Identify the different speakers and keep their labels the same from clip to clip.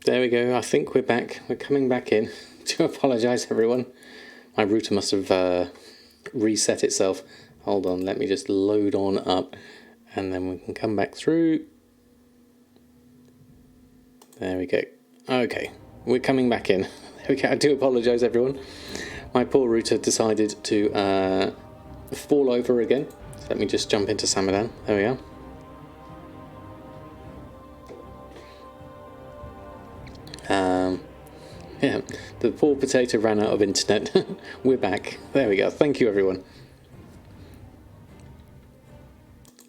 Speaker 1: There we go. I think we're back. We're coming back in. Do apologise, everyone. My router must have reset itself. Hold on, let me just load on up and then we can come back through. There we go. Okay, we're coming back in. There we go. I do apologise, everyone. My poor router decided to fall over again. So let me just jump into Samadan. There we are. Yeah, the poor potato ran out of internet. We're back. There we go. Thank you, everyone.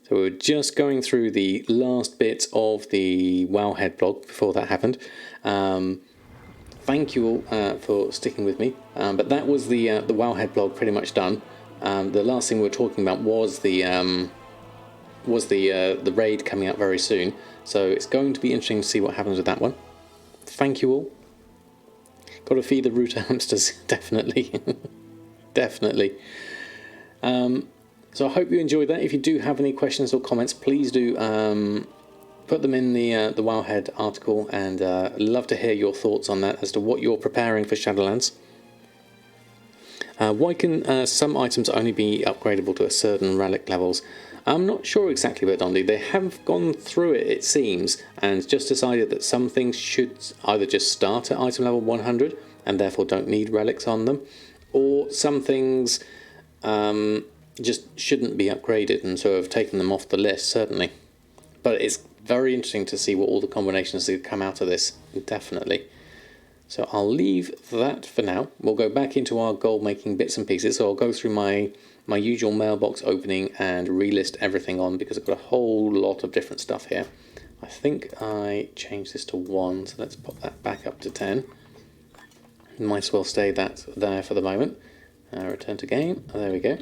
Speaker 1: So we're just going through the last bit of the Wowhead blog before that happened. Thank you all for sticking with me. But that was the Wowhead blog pretty much done. The last thing we were talking about was the raid coming out very soon. So it's going to be interesting to see what happens with that one. Thank you all. Got to feed the router hamsters, definitely. Definitely. So I hope you enjoyed that. If you do have any questions or comments, please do put them in the Wowhead article, and love to hear your thoughts on that as to what you're preparing for Shadowlands. Why can some items only be upgradable to a certain relic levels? I'm not sure exactly, but Dondi, they have gone through it, it seems, and just decided that some things should either just start at item level 100 and therefore don't need relics on them, or some things just shouldn't be upgraded, and so have taken them off the list, certainly. But it's very interesting to see what all the combinations that come out of this, definitely. So I'll leave that for now. We'll go back into our gold making bits and pieces, so I'll go through my usual mailbox opening and relist everything on, because I've got a whole lot of different stuff here. I think I changed this to 1, so let's pop that back up to 10. Might as well stay that there for the moment. Return to game, there we go.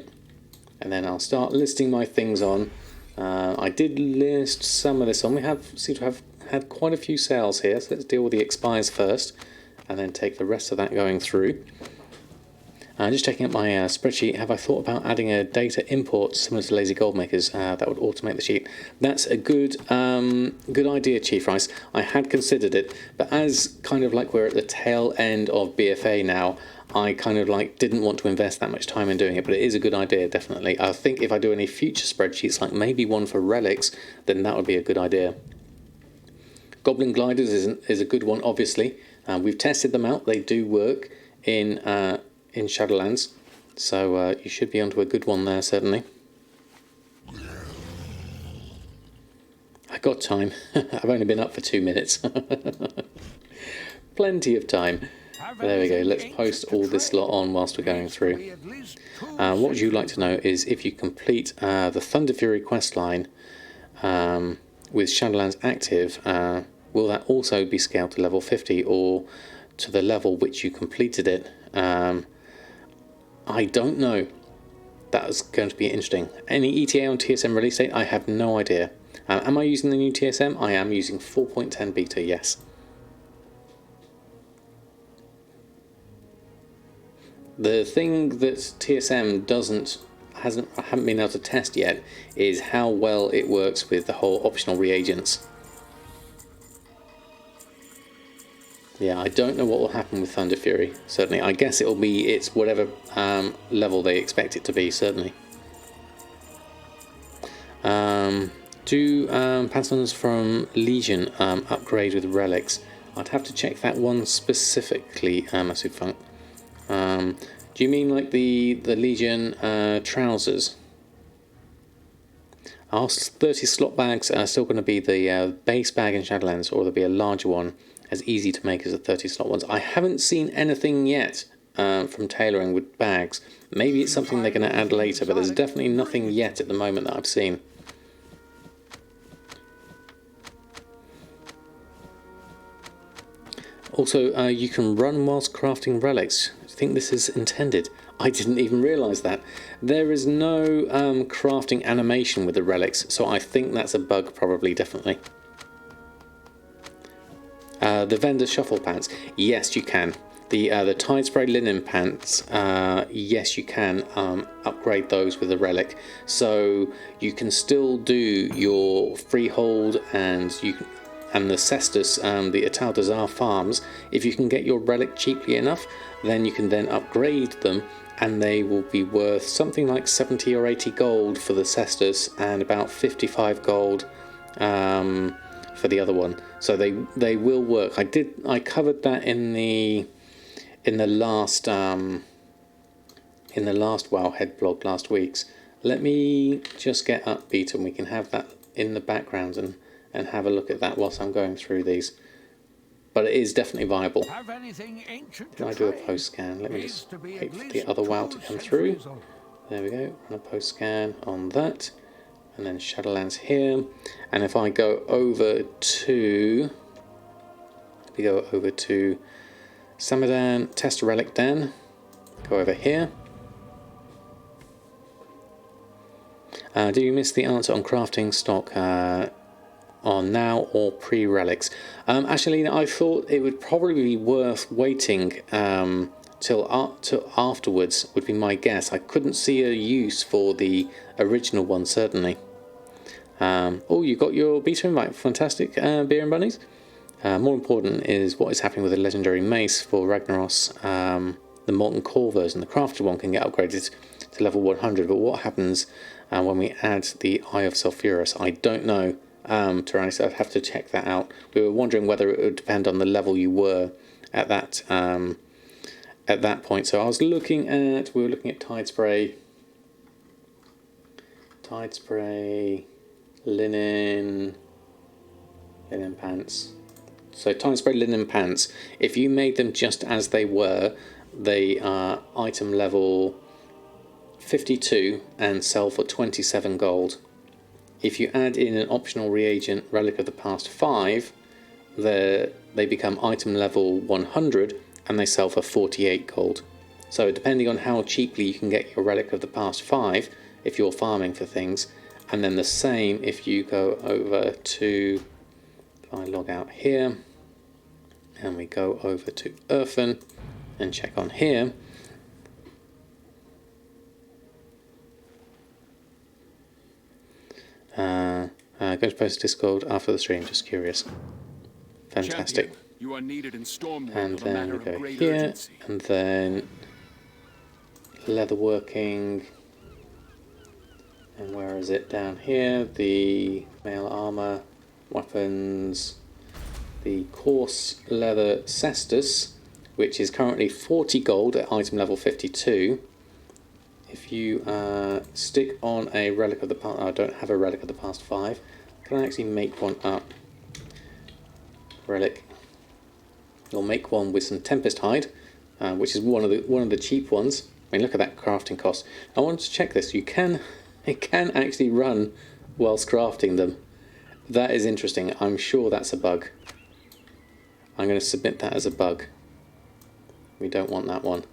Speaker 1: And then I'll start listing my things on. I did list some of this on. We seem to have had quite a few sales here, so let's deal with the expires first, and then take the rest of that going through. Just checking up my spreadsheet. Have I thought about adding a data import similar to Lazy Goldmakers that would automate the sheet? That's a good idea, Chief Rice. I had considered it, but as kind of like we're at the tail end of BFA now, I kind of like didn't want to invest that much time in doing it, but it is a good idea, definitely. I think if I do any future spreadsheets, like maybe one for relics, then that would be a good idea. Goblin Gliders is a good one, obviously. We've tested them out. They do work in Shadowlands, so you should be onto a good one there, certainly. I got time. I've only been up for 2 minutes. Plenty of time. There we go. Let's post all this lot on whilst we're going through. What would you like to know is if you complete the Thunder Fury questline with Shadowlands active, will that also be scaled to level 50 or to the level which you completed it? I don't know. That's going to be interesting. Any ETA on TSM release date? I have no idea. Am I using the new TSM? I am using 4.10 beta, yes. The thing that TSM haven't been able to test yet is how well it works with the whole optional reagents. Yeah, I don't know what will happen with Thunder Fury, certainly. I guess it's whatever level they expect it to be, certainly. Do patterns from Legion upgrade with relics? I'd have to check that one specifically, Massive Funk. Do you mean like the Legion trousers? Are 30 slot bags still going to be the base bag in Shadowlands, or will there be a larger one as easy to make as the 30 slot ones? I haven't seen anything yet from Tailoring with bags. Maybe it's something they're going to add later, but there's definitely nothing yet at the moment that I've seen. Also, you can run whilst crafting relics. Do you think this is intended? I didn't even realise that. There is no crafting animation with the relics, so I think that's a bug, probably, definitely. The vendor shuffle pants, yes you can. The Tide Spray linen pants, yes you can upgrade those with a relic. So you can still do your freehold, and and the Cestus, the Italdazar farms, if you can get your relic cheaply enough, then you can then upgrade them, and they will be worth something like 70 or 80 gold for the Cestus and about 55 gold for the other one. So they will work. I covered that in the last Wowhead blog last week's. Let me just get upbeat and we can have that in the background and have a look at that whilst I'm going through these. But it is definitely viable. Can I do a post scan? Let me just wait for the other WoW to come through. There we go. And a post scan on that. And then Shadowlands here. And if I go over to... we go over to Samadan, test a relic then. Go over here. Do you miss the answer on crafting stock on now or pre-relics? Actually, I thought it would probably be worth waiting till afterwards, would be my guess. I couldn't see a use for the original one, certainly. Oh, you got your beta invite. Fantastic, Beer and Bunnies. More important is what is happening with the legendary mace for Ragnaros. The Molten Core version, the crafted one, can get upgraded to level 100, but what happens when we add the Eye of Sulphurus? I don't know, Tyrannis, I'd have to check that out. We were wondering whether it would depend on the level you were at that point. So I was looking at, we were looking at Tide Spray, linen pants. So Tide Spray linen pants, if you made them just as they were, they are item level 52 and sell for 27 gold. If you add in an optional reagent, Relic of the Past 5, they become item level 100 and they sell for 48 gold. So depending on how cheaply you can get your Relic of the Past 5, if you're farming for things, and then the same if you go over to, if I log out here, and we go over to Earthen and check on here, go to post Discord after the stream, just curious. Fantastic.
Speaker 2: Champion, you are needed in Stormwall
Speaker 1: and then we go here, urgency. And then leatherworking, and where is it? Down here, the mail armor, weapons, the coarse leather cestus, which is currently 40 gold at item level 52. If you stick on a Relic of the Past, I don't have a Relic of the Past 5. Can I actually make one up? Relic. You'll make one with some Tempest Hide, which is one of the cheap ones. I mean, look at that crafting cost. I wanted to check this. It can actually run whilst crafting them. That is interesting. I'm sure that's a bug. I'm going to submit that as a bug. We don't want that one.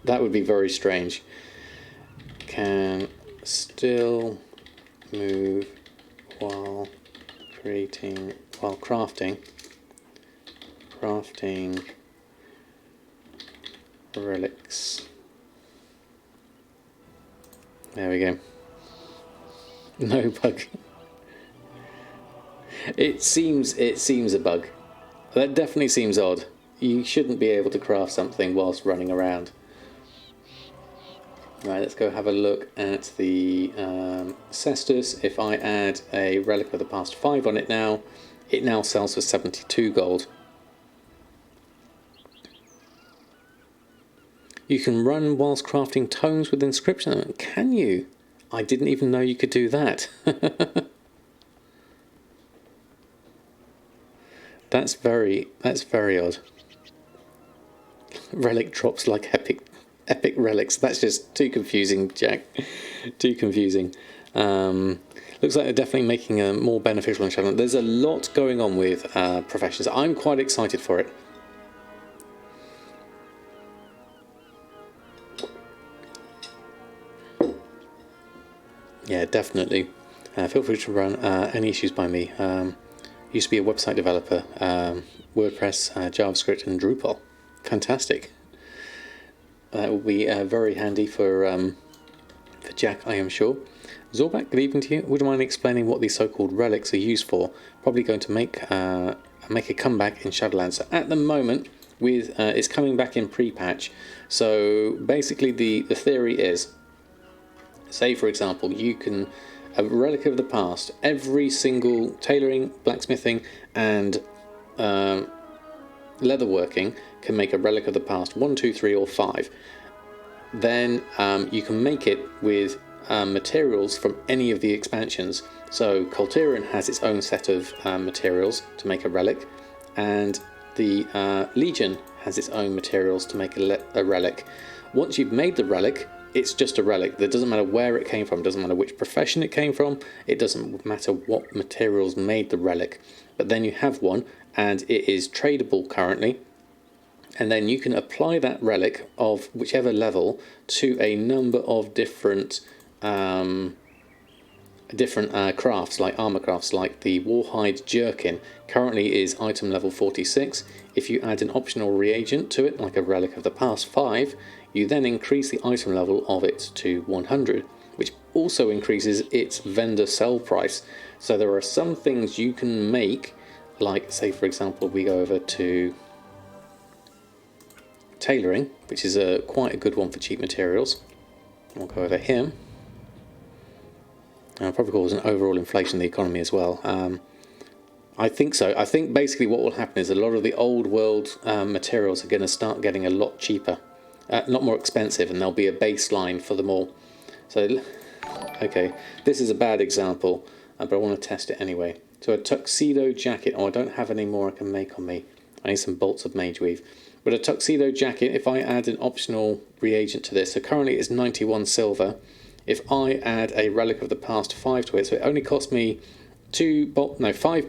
Speaker 1: That would be very strange. Can still move while crafting relics. There we go. No bug. It seems a bug. That definitely seems odd. You shouldn't be able to craft something whilst running around. Right, let's go have a look at the Cestus. If I add a Relic of the Past 5 on it now sells for 72 gold. You can run whilst crafting tomes with inscription. Can you? I didn't even know you could do that. That's very odd. Relic drops like epic relics. That's just too confusing, Jack. Too confusing. Looks like they're definitely making a more beneficial channel. There's a lot going on with professions. I'm quite excited for it. Yeah, definitely. Feel free to run any issues by me. Used to be a website developer, WordPress, JavaScript and Drupal. Fantastic. That will be very handy for Jack, I am sure. Zorbat, good evening to you. Would you mind explaining what these so-called relics are used for? Probably going to make a comeback in Shadowlands. So at the moment, with it's coming back in pre-patch. So basically, the theory is, say for example, you can a relic of the past. Every single tailoring, blacksmithing, and leatherworking can make a relic of the past. 1, 2, 3, or 5. Then you can make it with materials from any of the expansions. So Colterion has its own set of materials to make a relic, and the Legion has its own materials to make a relic. Once you've made the relic, it's just a relic. It doesn't matter where it came from, it doesn't matter which profession it came from, it doesn't matter what materials made the relic. But then you have one, and it is tradable currently, and then you can apply that relic of whichever level to a number of different crafts, like armor crafts, like the Wowhead jerkin currently is item level 46. If you add an optional reagent to it, like a relic of the past 5, you then increase the item level of it to 100, which also increases its vendor sell price. So there are some things you can make, like say for example we go over to Tailoring, which is quite a good one for cheap materials. We'll go over here. Probably cause an overall inflation in the economy as well. I think so. I think basically what will happen is a lot of the old world materials are going to start getting a lot cheaper, a lot more expensive, and there'll be a baseline for them all. So, okay, this is a bad example, but I want to test it anyway. So a tuxedo jacket. Oh, I don't have any more I can make on me. I need some bolts of mage weave. But a tuxedo jacket, if I add an optional reagent to this, so currently it's 91 silver. If I add a relic of the past 5 to it, so it only cost me 5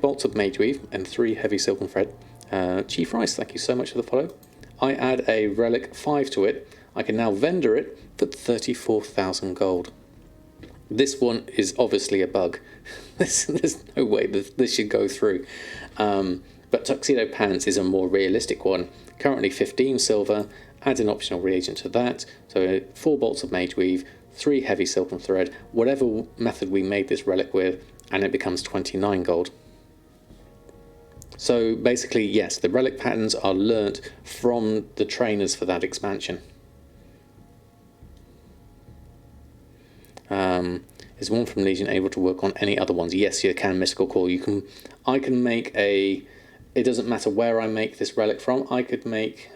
Speaker 1: bolts of mage weave and 3 heavy silken thread. Chief Rice, thank you so much for the follow. I add a relic 5 to it, I can now vendor it for 34,000 gold. This one is obviously a bug. There's no way this should go through. But tuxedo pants is a more realistic one. Currently 15 silver, add an optional reagent to that, so 4 bolts of mage weave, 3 heavy silken thread, whatever method we made this relic with, and it becomes 29 gold. So basically, yes, the relic patterns are learnt from the trainers for that expansion. Is one from Legion able to work on any other ones? Yes, you can, Mystical Call. I can make a... It doesn't matter where I make this relic from. I could make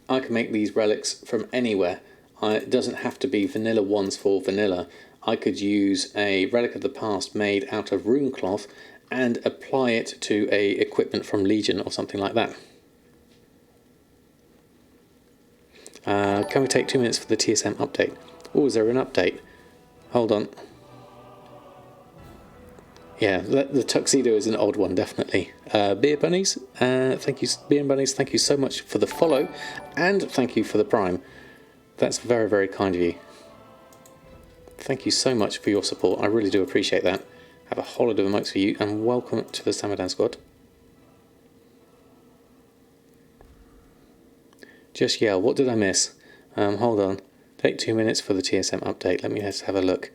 Speaker 1: these relics from anywhere. It doesn't have to be vanilla ones for vanilla. I could use a relic of the past made out of rune cloth and apply it to a equipment from Legion or something like that. Can we take 2 minutes for the TSM update? Oh, is there an update? Hold on. Yeah, the tuxedo is an odd one, definitely. Beer Bunnies, thank you, Beer Bunnies, thank you so much for the follow, and thank you for the prime. That's very, very kind of you. Thank you so much for your support. I really do appreciate that. Have a whole lot of emotes for you, and welcome to the Samadan squad. Just yell, what did I miss? Hold on. Take 2 minutes for the TSM update. Let me just have a look.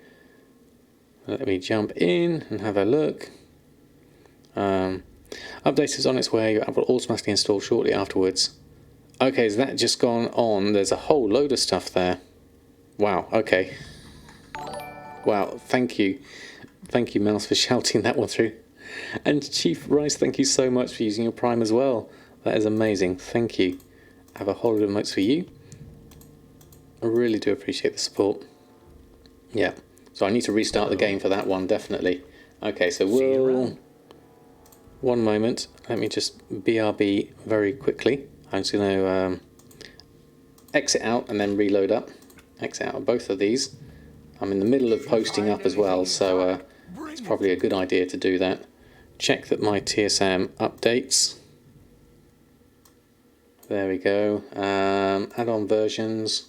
Speaker 1: Let me jump in and have a look. Update is on its way. Your app will automatically install shortly afterwards. Okay, is that just gone on? There's a whole load of stuff there. Wow, okay. Wow, thank you. Thank you, Mouse, for shouting that one through. And Chief Rice, thank you so much for using your Prime as well. That is amazing. Thank you. I have a whole lot of emotes for you. I really do appreciate the support. Yeah. So I need to restart the game for that one, definitely. Okay, so we'll... One moment. Let me just BRB very quickly. I'm just going to exit out and then reload up. Exit out of both of these. I'm in the middle of posting up as well, so it's probably a good idea to do that. Check that my TSM updates. There we go. Add-on versions.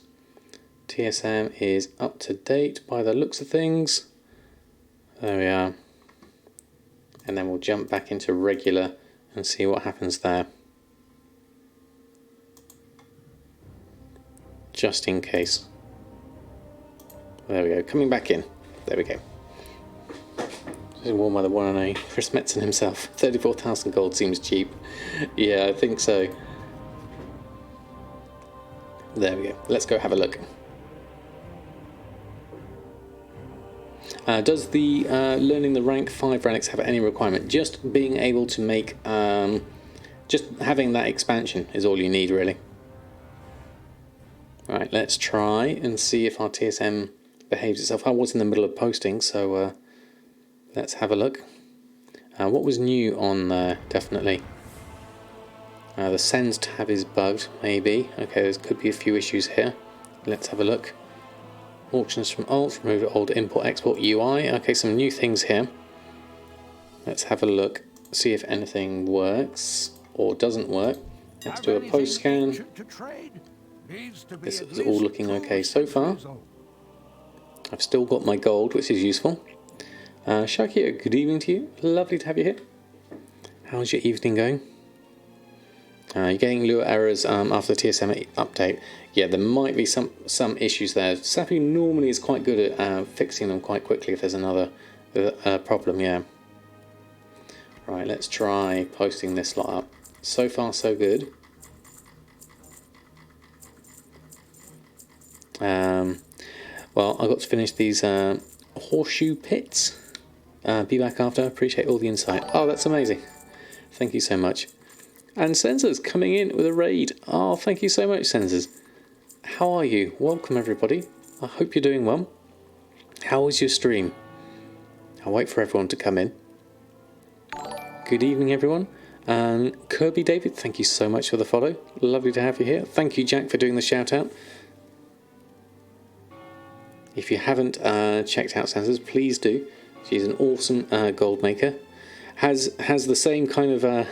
Speaker 1: TSM is up to date by the looks of things. There we are. And then we'll jump back into regular and see what happens there. Just in case. There we go. Coming back in. There we go. This is worn by the one and only Chris Metzen himself. 34,000 gold seems cheap. Yeah, I think so. There we go. Let's go have a look. Does the learning the rank 5 relics have any requirement? Just being able to make... just having that expansion is all you need, really. Right, let's try and see if our TSM behaves itself. I was in the middle of posting, so let's have a look. What was new on there? Definitely. The sends tab is bugged, maybe. Okay, there could be a few issues here. Let's have a look. Auctions from alt, remove old import-export UI. Okay, some new things here. Let's have a look, see if anything works or doesn't work. Let's do a post scan. This is all looking okay so far. I've still got my gold, which is useful. Shakir, good evening to you. Lovely to have you here. How's your evening going? You're getting lure errors after the TSM update. Yeah, there might be some issues there. Safi normally is quite good at fixing them quite quickly if there's another problem, yeah. Right, let's try posting this lot up. So far, so good. Well, I got to finish these horseshoe pits. Be back after. Appreciate all the insight. Oh, that's amazing. Thank you so much. And Sensors coming in with a raid. Oh, thank you so much, Sensors. How are you? Welcome, everybody. I hope you're doing well. How was your stream? I'll wait for everyone to come in. Good evening, everyone. Kirby David, thank you so much for the follow. Lovely to have you here. Thank you, Jack, for doing the shout out. If you haven't checked out Sensors, please do. She's an awesome gold maker. Has the same kind of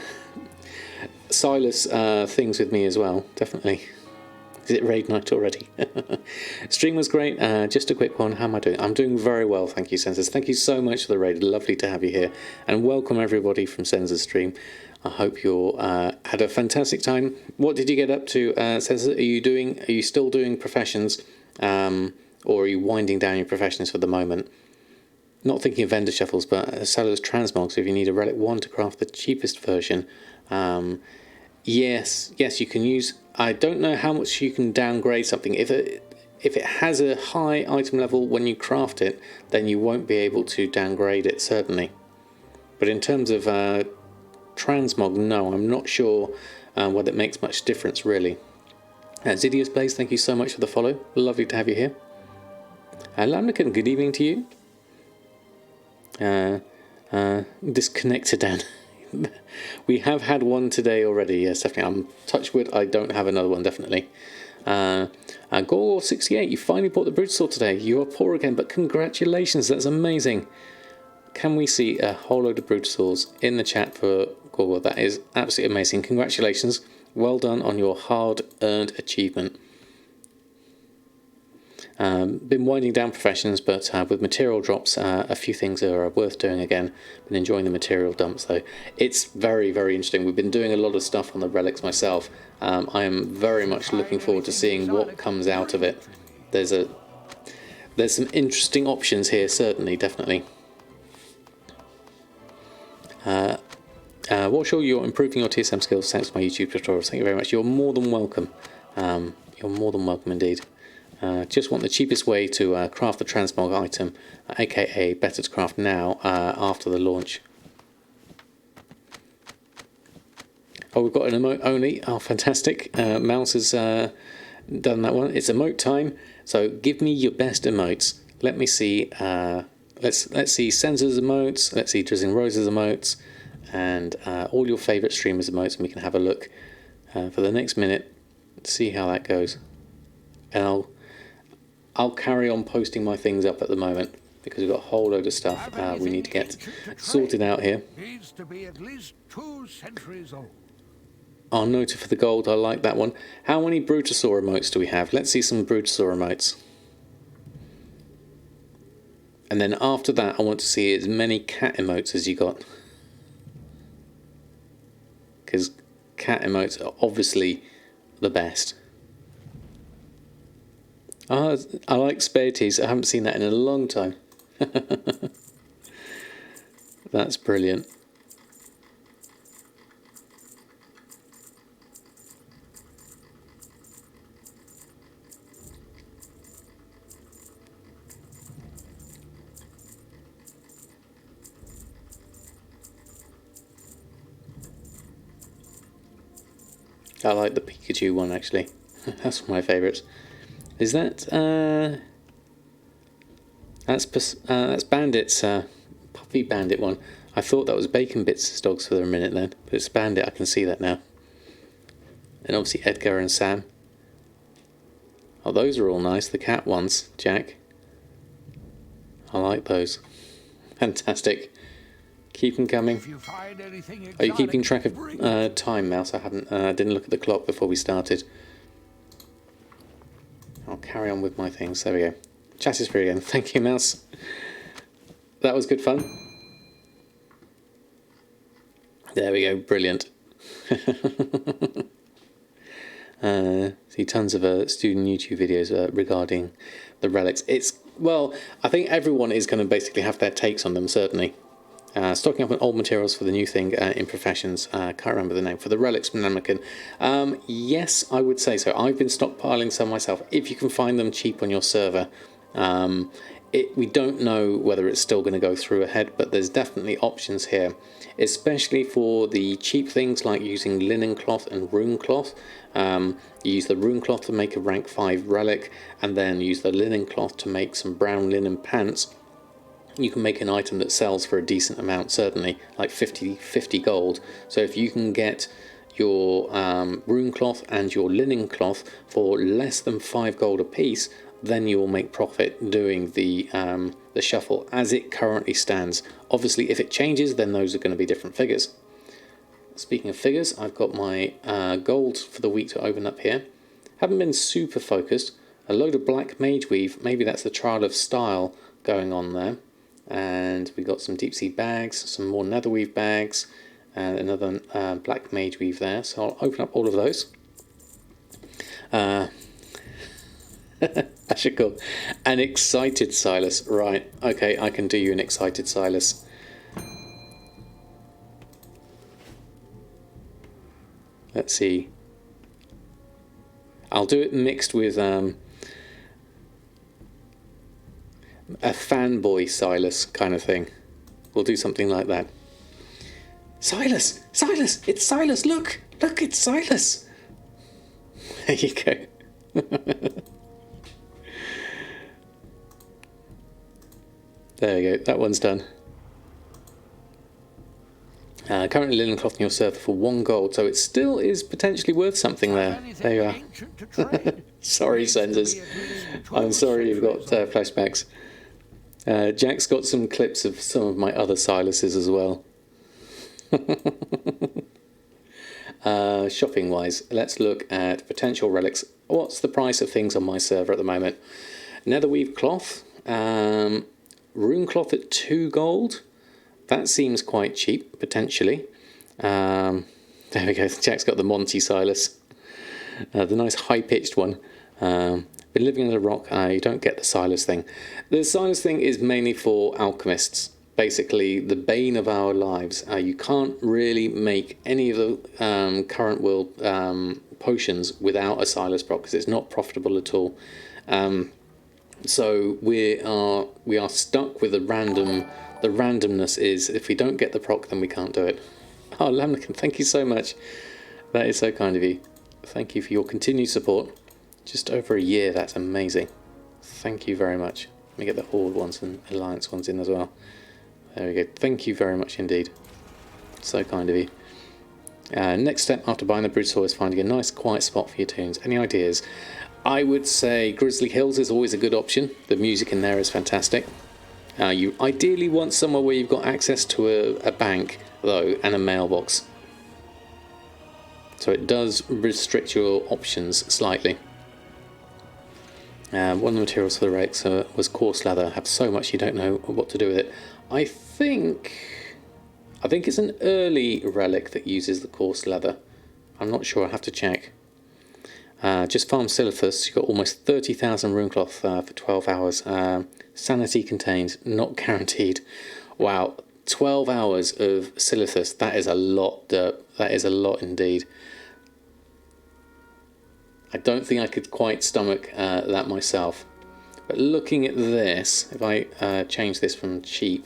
Speaker 1: Silas things with me as well, definitely. Is it raid night already? Stream was great. Just a quick one. How am I doing? I'm doing very well, thank you, Sensors. Thank you so much for the raid. Lovely to have you here. And welcome everybody from Sensors stream. I hope you had a fantastic time. What did you get up to, Sensors? Are you still doing professions? Or are you winding down your professions for the moment? Not thinking of vendor shuffles, but sellers transmogs. If you need a relic 1 to craft the cheapest version, yes, you can use. I don't know how much you can downgrade something. If it has a high item level when you craft it, then you won't be able to downgrade it, certainly. But in terms of transmog, no, I'm not sure whether it makes much difference, really. Zidius Blaze, thank you so much for the follow. Lovely to have you here. Lamnican, good evening to you. Disconnected, Dan. We have had one today already, yes, definitely. I'm touch wood, I don't have another one, definitely. Gorgor68, you finally bought the Brutosaur today. You are poor again, but congratulations, that's amazing. Can we see a whole load of Brutosaurs in the chat for Gorgor? That is absolutely amazing. Congratulations. Well done on your hard-earned achievement. Been winding down professions, but with material drops, a few things are worth doing again. Been enjoying the material dumps, though. It's very, very interesting. We've been doing a lot of stuff on the relics myself. I am very much looking forward to seeing what comes out of it. There's some interesting options here, certainly, definitely. Warshaw, you're improving your TSM skills thanks to my YouTube tutorials. Thank you very much. You're more than welcome. You're more than welcome indeed. Just want the cheapest way to craft the transmog item, aka better to craft now after the launch. Oh, we've got an emote only. Oh, fantastic. Mouse has done that one. It's emote time. So give me your best emotes. Let me see. Let's see Sensors emotes. Let's see Drizzling Roses emotes, and all your favourite streamers emotes, and we can have a look for the next minute. See how that goes, and I'll carry on posting my things up at the moment because we've got a whole load of stuff we need to get sorted out here.
Speaker 3: Needs to be at least 2 centuries old.
Speaker 1: Our nota for the gold, I like that one. How many Brutosaur emotes do we have? Let's see some Brutosaur emotes. And then after that, I want to see as many cat emotes as you got. Because cat emotes are obviously the best. I like spare teas. I haven't seen that in a long time. That's brilliant. I like the Pikachu one actually. That's one of my favourites. Is that that's Bandit's Puffy Bandit one. I thought that was Bacon Bits' dogs for a minute then, but it's Bandit. I can see that now. And obviously Edgar and Sam. Oh, those are all nice. The cat ones, Jack. I like those. Fantastic. Keep them coming.
Speaker 3: If you find anything
Speaker 1: Are you keeping track of
Speaker 3: exotic,
Speaker 1: time, Mouse? I didn't look at the clock before we started. I'll carry on with my things. There we go. Chat is free again. Thank you, Mouse. That was good fun. There we go. Brilliant. See tons of student YouTube videos regarding the relics. Well, I think everyone is going to basically have their takes on them, certainly. Stocking up on old materials for the new thing in professions. Can't remember the name. For the relics from Namakan. Yes, I would say so. I've been stockpiling some myself. If you can find them cheap on your server. We don't know whether it's still going to go through ahead, but there's definitely options here. Especially for the cheap things like using linen cloth and rune cloth. You use the rune cloth to make a rank 5 relic, and then use the linen cloth to make some brown linen pants. You can make an item that sells for a decent amount, certainly, like 50 gold. So if you can get your rune cloth and your linen cloth for less than 5 gold a piece, then you will make profit doing the shuffle as it currently stands. Obviously, if it changes, then those are going to be different figures. Speaking of figures, I've got my gold for the week to open up here. Haven't been super focused. A load of black mage weave, maybe that's the trial of style going on there. And we got some deep sea bags, some more netherweave bags, and another black mage weave there. So I'll open up all of those. I should call an excited Silas. Right, okay, I can do you an excited Silas. Let's see. I'll do it mixed with a fanboy Silas kind of thing. We'll do something like that. Silas! Silas! It's Silas! Look! Look, it's Silas! There you go. There we go, that one's done. Currently linen cloth in your server for 1 gold, so it still is potentially worth something there. There you are. Sorry, Sensors. I'm sorry you've got flashbacks. Jack's got some clips of some of my other Silases as well. Shopping wise, let's look at potential relics. What's the price of things on my server at the moment? Netherweave cloth, rune cloth at 2 gold. That seems quite cheap, potentially. There we go, Jack's got the Monty Silas. The nice high-pitched one. Been living under a rock, you don't get the Silas thing. The Silas thing is mainly for alchemists. Basically, the bane of our lives. You can't really make any of the current world potions without a Silas proc, because it's not profitable at all. So we are stuck with the random. The randomness is, if we don't get the proc, then we can't do it. Oh, Lamnican, thank you so much. That is so kind of you. Thank you for your continued support. Just over a year, that's amazing. Thank you very much. Let me get the Horde ones and Alliance ones in as well. There we go. Thank you very much indeed. So kind of you. Next step after buying the Broodsaw is finding a nice quiet spot for your tunes. Any ideas? I would say Grizzly Hills is always a good option. The music in there is fantastic. You ideally want somewhere where you've got access to a bank, though, and a mailbox. So it does restrict your options slightly. One of the materials for the relics was coarse leather. I have so much you don't know what to do with it. I think it's an early relic that uses the coarse leather. I'm not sure, I have to check. Just farm Silithus, you've got almost 30,000 rune cloth for 12 hours. Sanity contained, not guaranteed. Wow, 12 hours of Silithus, that is a lot, that is a lot indeed. I don't think I could quite stomach that myself. But looking at this, if I change this from cheap,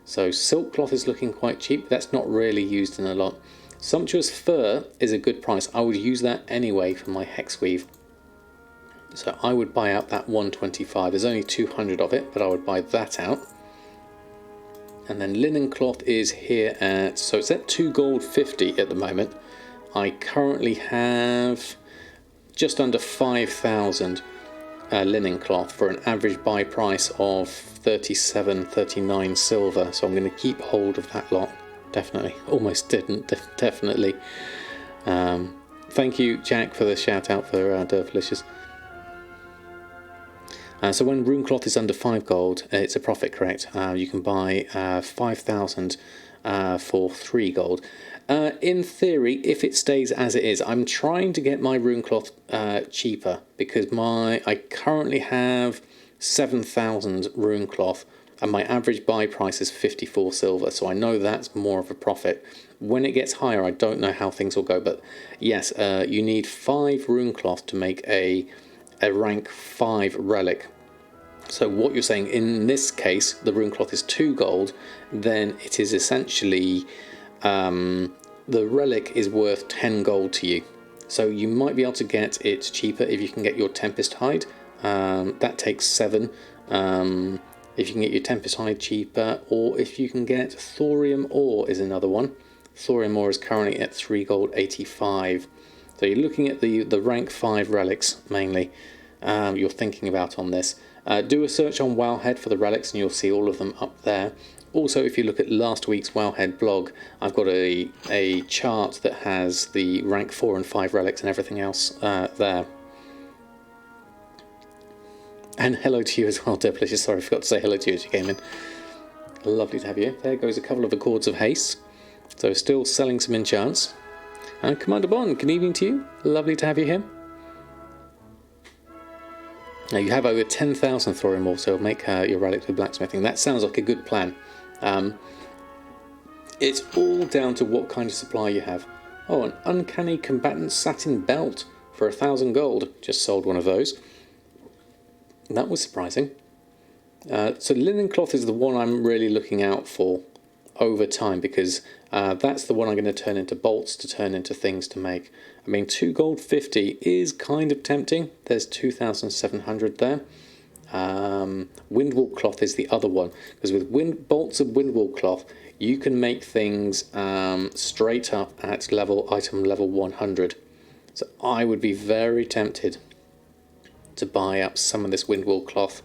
Speaker 1: so silk cloth is looking quite cheap, that's not really used in a lot. Sumptuous fur is a good price. I would use that anyway for my hex weave. So I would buy out that 125. There's only 200 of it, but I would buy that out. And then linen cloth is here at, so it's at 2 gold 50 at the moment. I currently have just under 5,000 linen cloth for an average buy price of 37, 39 silver. So I'm going to keep hold of that lot. Definitely, almost didn't, definitely. Thank you, Jack, for the shout out for Dervalicious. So when rune cloth is under 5 gold, it's a profit, correct? You can buy 5,000 for 3 gold. In theory, if it stays as it is, I'm trying to get my rune cloth cheaper because I currently have 7,000 rune cloth and my average buy price is 54 silver, so I know that's more of a profit. When it gets higher, I don't know how things will go, but yes, you need 5 rune cloth to make a rank 5 relic. So what you're saying, in this case, the rune cloth is 2 gold, then it is essentially, the relic is worth 10 gold to you. So you might be able to get it cheaper if you can get your Tempest Hide. That takes 7. If you can get your Tempest Hide cheaper, or if you can get Thorium ore is another one. Thorium ore is currently at 3 gold 85. So you're looking at the rank 5 relics mainly you're thinking about on this. Do a search on Wowhead for the relics and you'll see all of them up there. Also, if you look at last week's Wowhead blog, I've got a chart that has the rank 4 and 5 relics and everything else there. And hello to you as well, Dervalicious. Sorry, I forgot to say hello to you as you came in. Lovely to have you. There goes a couple of Accords of Haste. So still selling some enchants. And Commander Bond, good evening to you. Lovely to have you here. Now you have over 10,000 thorium ore, so make your relics with blacksmithing. That sounds like a good plan. It's all down to what kind of supply you have. Oh, an uncanny combatant satin belt for 1,000 gold. Just sold one of those. That was surprising. So linen cloth is the one I'm really looking out for over time, because that's the one I'm going to turn into bolts, to turn into things to make. I mean, 2 gold 50 is kind of tempting. There's 2,700 there. Windwall cloth is the other one, because with bolts of windwall cloth you can make things straight up at item level 100. So I would be very tempted to buy up some of this windwall cloth.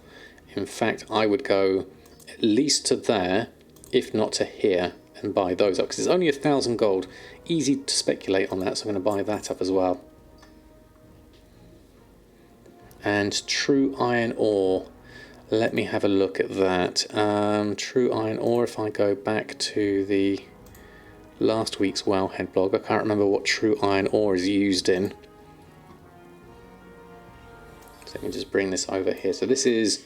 Speaker 1: In fact, I would go at least to there, if not to here, and buy those up, because it's only 1,000 gold. Easy to speculate on that, so I'm going to buy that up as well. And true iron ore, let me have a look at that. True iron ore, if I go back to the last week's Wowhead blog, I can't remember what true iron ore is used in. Let me just bring this over here. So this is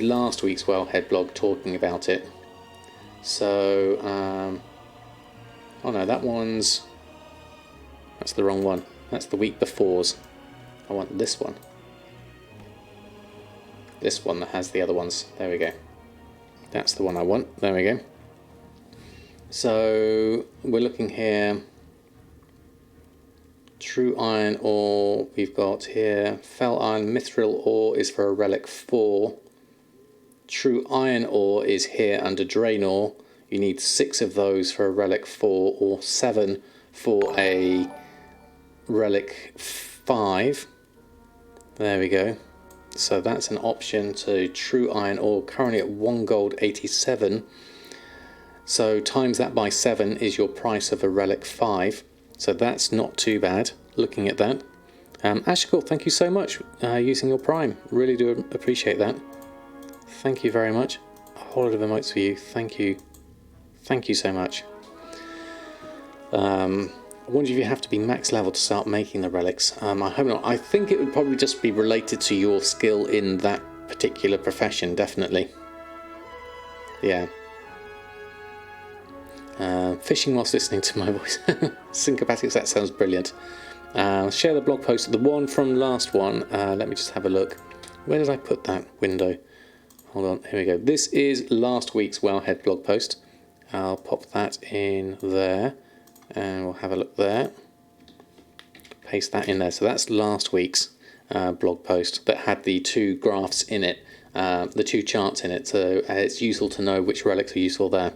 Speaker 1: last week's Wowhead blog talking about it. So oh no, that's the wrong one. That's the week before's. I want this one. This one that has the other ones. There we go. That's the one I want. There we go. So we're looking here. True iron ore, we've got here fel iron mithril ore is for a relic 4. True iron ore is here under drain ore. You need 6 of those for a relic 4, or 7 for a relic 5. There we go. So that's an option to true iron ore, currently at 1 gold 87. So times that by 7 is your price of a relic 5. So that's not too bad, looking at that. Ashkor, thank you so much using your Prime. Really do appreciate that. Thank you very much. A whole lot of emotes for you. Thank you. Thank you so much. I wonder if you have to be max level to start making the relics. I hope not. I think it would probably just be related to your skill in that particular profession, definitely. Yeah. Fishing whilst listening to my voice. Syncopatics, that sounds brilliant. Share the blog post, the one from last one. Let me just have a look. Where did I put that window? Hold on, here we go. This is last week's Wowhead blog post. I'll pop that in there and we'll have a look there. Paste that in there. So that's last week's blog post that had the two graphs in it, the two charts in it. So it's useful to know which relics are useful there.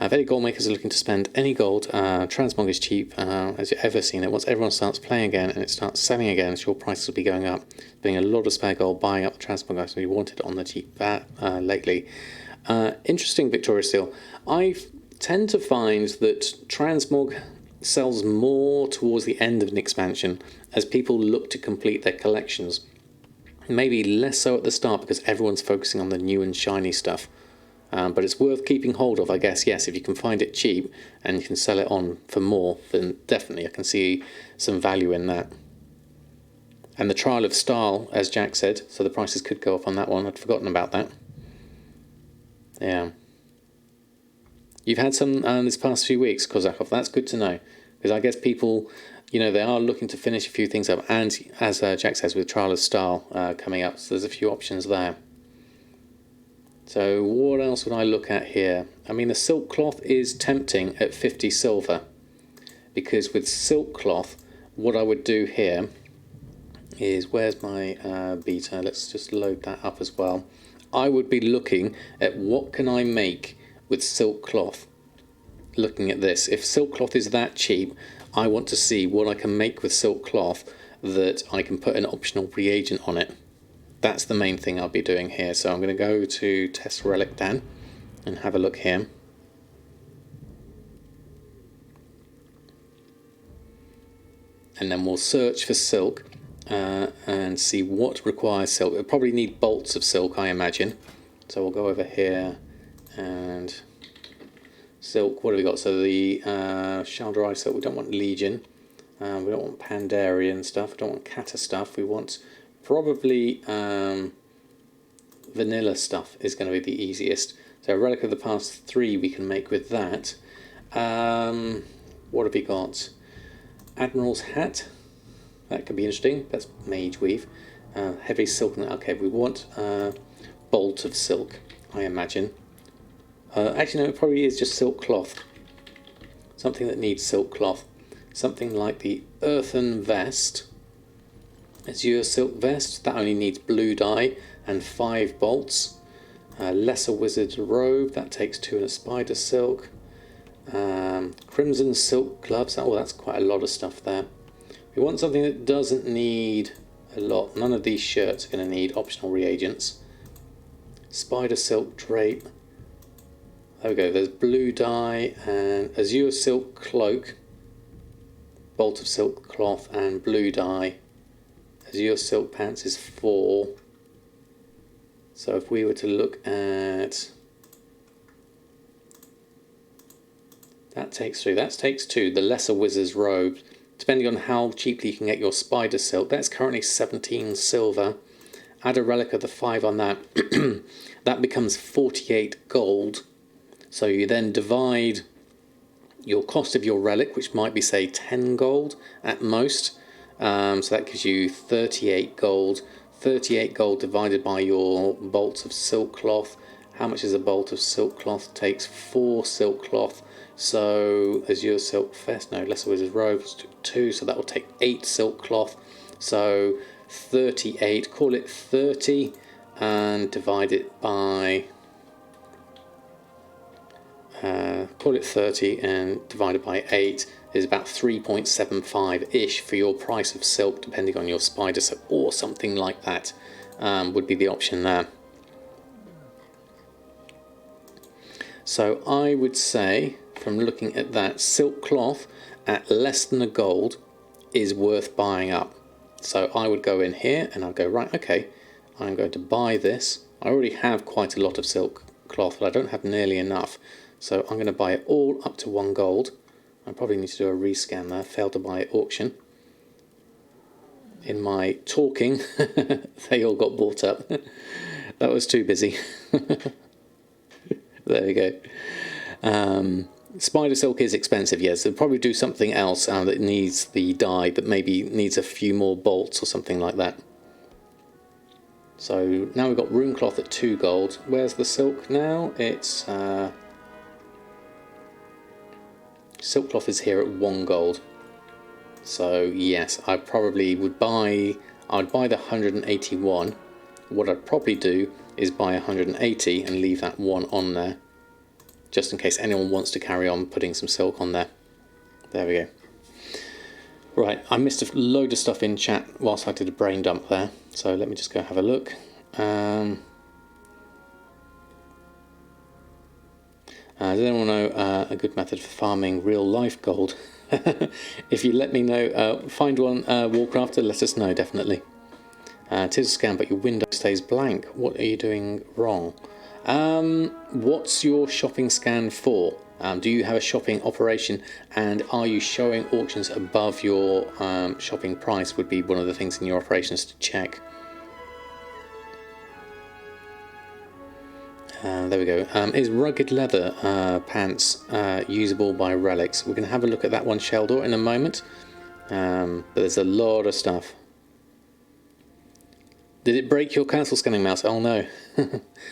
Speaker 1: If any gold makers are looking to spend any gold, transmog is cheap, as you've ever seen it. Once everyone starts playing again and it starts selling again, your prices will be going up. Being a lot of spare gold, buying up the transmog items we wanted on the cheap lately. Interesting, Victoria Steel. I tend to find that transmog sells more towards the end of an expansion as people look to complete their collections. Maybe less so at the start because everyone's focusing on the new and shiny stuff. But it's worth keeping hold of, I guess. Yes, if you can find it cheap and you can sell it on for more, then definitely I can see some value in that. And the Trial of Style, as Jack said, so the prices could go up on that one. I'd forgotten about that. Yeah. You've had some this past few weeks, Kozakov. That's good to know. Because I guess people, you know, they are looking to finish a few things up. And as Jack says, with Trial of Style coming up, so there's a few options there. So what else would I look at here? I mean, the silk cloth is tempting at 50 silver. Because with silk cloth, what I would do here is, where's my beta? Let's just load that up as well. I would be looking at what can I make with silk cloth. Looking at this, if silk cloth is that cheap, I want to see what I can make with silk cloth that I can put an optional reagent on it. That's the main thing I'll be doing here. So I'm going to go to Test Relic Dan and have a look here. And then we'll search for silk and see what requires silk. It'll probably need bolts of silk, I imagine. So we'll go over here and silk. What have we got? So the Shalderai silk. We don't want Legion. We don't want Pandarian stuff. We don't want Kata stuff. We want probably vanilla stuff is going to be the easiest. So a Relic of the Past 3 we can make with that. What have we got? Admiral's Hat. That could be interesting. That's Mage Weave. Heavy silk. Okay, we want Bolt of Silk, I imagine. Actually, no, it probably is just silk cloth. Something that needs silk cloth. Something like the Earthen Vest. Azure Silk Vest. That only needs blue dye and 5 bolts. Lesser Wizard's Robe. That takes 2 and a Spider Silk. Crimson Silk Gloves. Oh, that's quite a lot of stuff there. We want something that doesn't need a lot. None of these shirts are going to need optional reagents. Spider Silk Drape. There we go. There's blue dye and Azure Silk Cloak. Bolt of Silk Cloth and blue dye. Azure Silk Pants is 4. So if we were to look at... That takes 3. That takes 2. The Lesser Wizard's Robe. Depending on how cheaply you can get your Spider Silk. That's currently 17 silver. Add a Relic of the 5 on that. That becomes 48 gold. So you then divide your cost of your relic, which might be, say, 10 gold at most. So that gives you 38 gold. 38 gold divided by your bolts of silk cloth. How much is a bolt of silk cloth? Takes 4 silk cloth. So Azure Silk Vest, no, Lesser Wizard's Robe, 2, so that will take 8 silk cloth. So 38, call it 30, and divide it by... call it 30 and divided by 8 is about 3.75-ish for your price of silk, depending on your spider silk or something like that, would be the option there. So I would say, from looking at that, silk cloth at less than a gold is worth buying up. So I would go in here and I'll go, right, okay, I'm going to buy this. I already have quite a lot of silk cloth, but I don't have nearly enough. So I'm going to buy it all up to 1 gold. I probably need to do a rescan there. Failed to buy at auction. In my talking, they all got bought up. That was too busy. There we go. Spider silk is expensive, yes. They'll probably do something else that needs the dye, but maybe needs a few more bolts or something like that. So now we've got rune cloth at 2 gold. Where's the silk now? It's silk cloth is here at 1 gold. So yes, I probably would buy. I'd buy the 181. What I'd probably do is buy 180 and leave that 1 on there, just in case anyone wants to carry on putting some silk on there. There we go. Right, I missed a load of stuff in chat whilst I did a brain dump there, so let me just go have a look. Does anyone know a good method for farming real life gold? If you let me know, find one, Warcrafter, let us know, definitely. It is a scam, but your window stays blank. What are you doing wrong? What's your shopping scan for? Do you have a shopping operation, and are you showing auctions above your shopping price? Would be one of the things in your operations to check. There we go. Is rugged leather pants usable by relics? We're going to have a look at that one, Sheldor, in a moment. But there's a lot of stuff. Did it break your cancel scanning mouse? Oh no.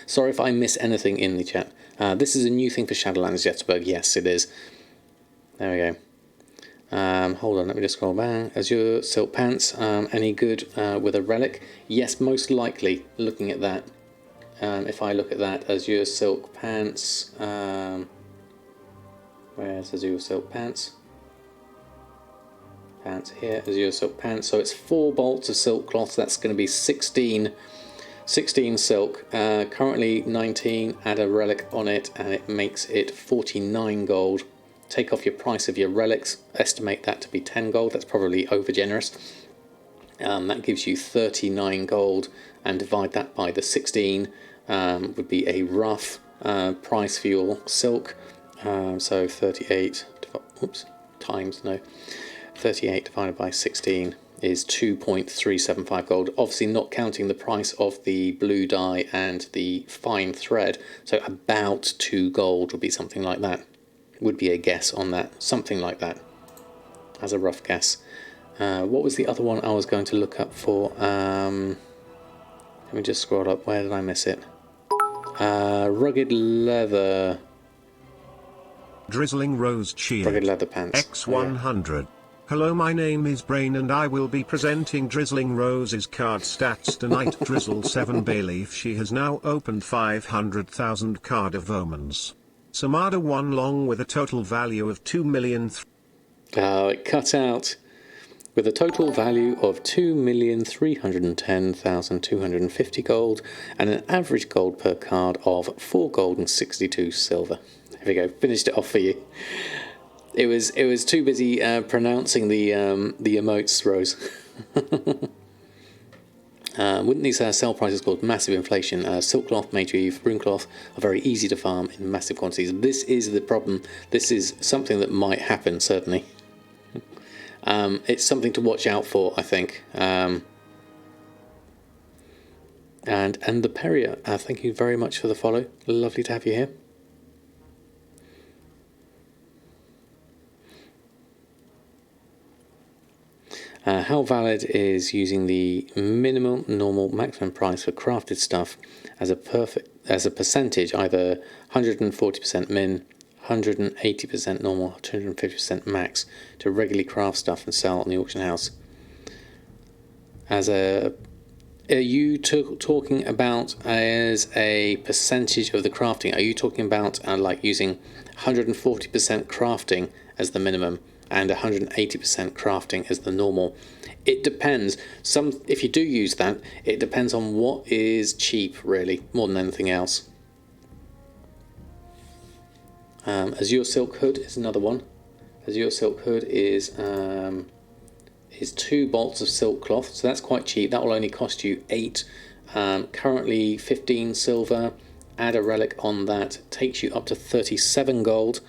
Speaker 1: Sorry if I miss anything in the chat. This is a new thing for Shadowlands Jetsburg. Yes, it is. There we go. Hold on, let me just scroll back. Azure silk pants, any good with a relic? Yes, most likely, looking at that. If I look at that, Azure silk pants. Where's Azure silk pants? Pants here, Azure silk pants. So it's 4 bolts of silk cloth. That's going to be 16 silk. Currently 19. Add a relic on it, and it makes it 49 gold. Take off your price of your relics. Estimate that to be 10 gold. That's probably over generous. That gives you 39 gold, and divide that by the 16. Would be a rough price for your silk. So 38. Oops. Times no. 38 divided by 16 is 2.375 gold. Obviously not counting the price of the blue dye and the fine thread. So about 2 gold would be something like that. Would be a guess on that. Something like that. As a rough guess. What was the other one I was going to look up for? Let me just scroll up. Where did I miss it? Rugged leather.
Speaker 4: Drizzling Rose Cheer.
Speaker 1: Rugged leather pants.
Speaker 4: X100. Oh, yeah. Hello, my name is Brain and I will be presenting Drizzling Rose's card stats tonight. Drizzle 7 Bayleaf. She has now opened 500,000 card of omens. Samadan 1 long with a total value of 2 million.
Speaker 1: Oh, it cut out. With a total value of 2,310,250 gold and an average gold per card of 4 gold and 62 silver. There we go. Finished it off for you. It was too busy pronouncing the emotes, Rose. Wouldn't these sell prices called massive inflation? Silk cloth, mage weave, rune cloth are very easy to farm in massive quantities. This is the problem. This is something that might happen, certainly. It's something to watch out for, I think. And the Perrier, thank you very much for the follow. Lovely to have you here. How valid is using the minimum, normal, maximum price for crafted stuff as a percentage, either 140% min, 180% normal, 250% max, to regularly craft stuff and sell on the auction house? Are you talking about as a percentage of the crafting? Are you talking about like using 140% crafting as the minimum and 180% crafting as the normal? It depends. If you do use that, it depends on what is cheap, really, more than anything else. Azure Silk Hood is another one. Azure Silk Hood is 2 bolts of silk cloth, so that's quite cheap. That will only cost you 8. Currently 15 silver. Add a relic on that, takes you up to 37 gold.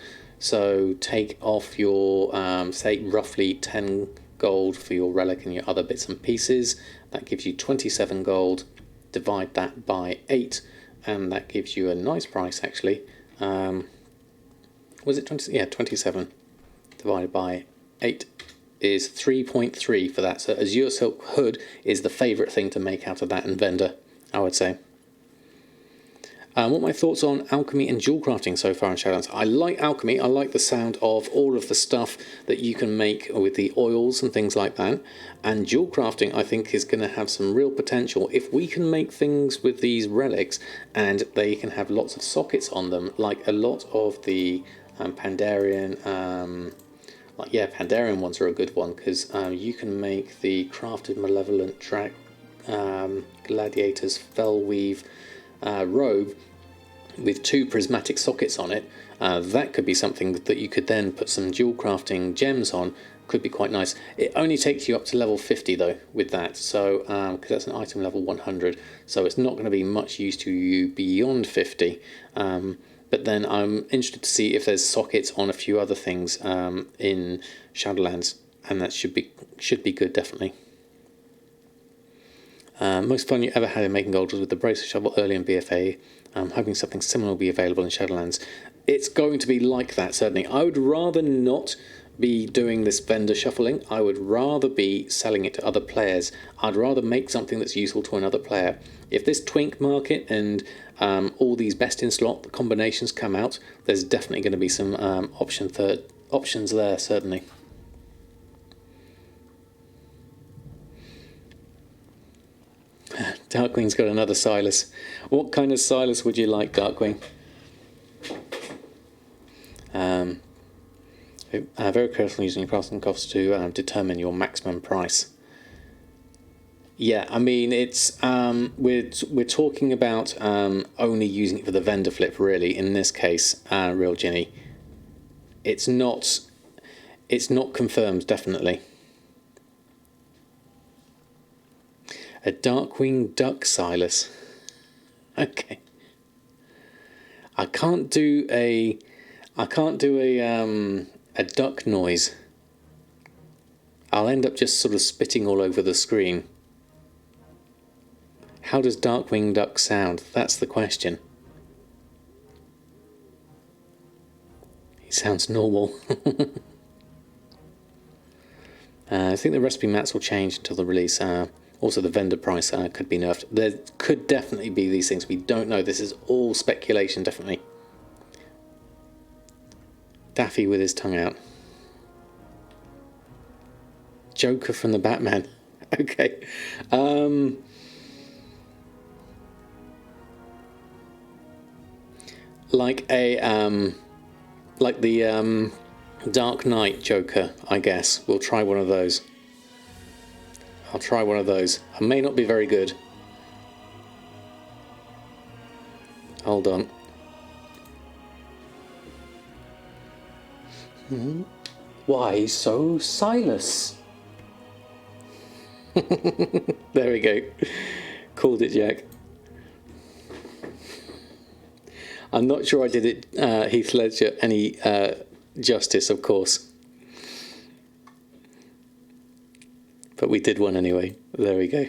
Speaker 1: So take off your, say, roughly 10 gold for your relic and your other bits and pieces. That gives you 27 gold. Divide that by 8, and that gives you a nice price, actually. Was it 20? Yeah, 27 divided by 8 is 3.3 for that. So Azure Silk Hood is the favourite thing to make out of that and Vendor, I would say. What are my thoughts on alchemy and jewel crafting so far in Shadowlands? I like alchemy. I like the sound of all of the stuff that you can make with the oils and things like that. And jewel crafting, I think, is going to have some real potential. If we can make things with these relics and they can have lots of sockets on them, like a lot of the Pandarian, Pandarian ones are a good one, because you can make the crafted malevolent gladiator's fellweave robe with 2 prismatic sockets on it. That could be something that you could then put some jewel crafting gems on. Could be quite nice. It only takes you up to level 50 though with that, so because that's an item level 100, so it's not going to be much use to you beyond 50. But then I'm interested to see if there's sockets on a few other things in Shadowlands, and that should be good, definitely. Most fun you ever had in making gold was with the bracer shovel early in BFA. Hoping something similar will be available in Shadowlands. It's going to be like that, certainly. I would rather not be doing this vendor shuffling. I would rather be selling it to other players. I'd rather make something that's useful to another player. If this twink market and all these best in slot combinations come out, there's definitely going to be some options there, certainly. Darkwing's got another Silas. What kind of Silas would you like, Darkwing? Very carefully using your crafting costs to determine your maximum price. Yeah, I mean, it's we're talking about only using it for the vendor flip, really. In this case, Real Ginny, it's not confirmed, definitely. A Darkwing Duck Silas. Okay. I can't do a duck noise. I'll end up just sort of spitting all over the screen. How does Darkwing Duck sound? That's the question. He sounds normal. I think the recipe mats will change until the release. Also, the vendor price could be nerfed. There could definitely be these things. We don't know. This is all speculation, definitely. Daffy with his tongue out. Joker from the Batman. Okay. Like the Dark Knight Joker, I guess. We'll try one of those. I'll try one of those. I may not be very good. Hold on. Why so Silas? There we go. Called it, Jack. I'm not sure I did it, Heath Ledger, any justice, of course. But we did one anyway. There we go.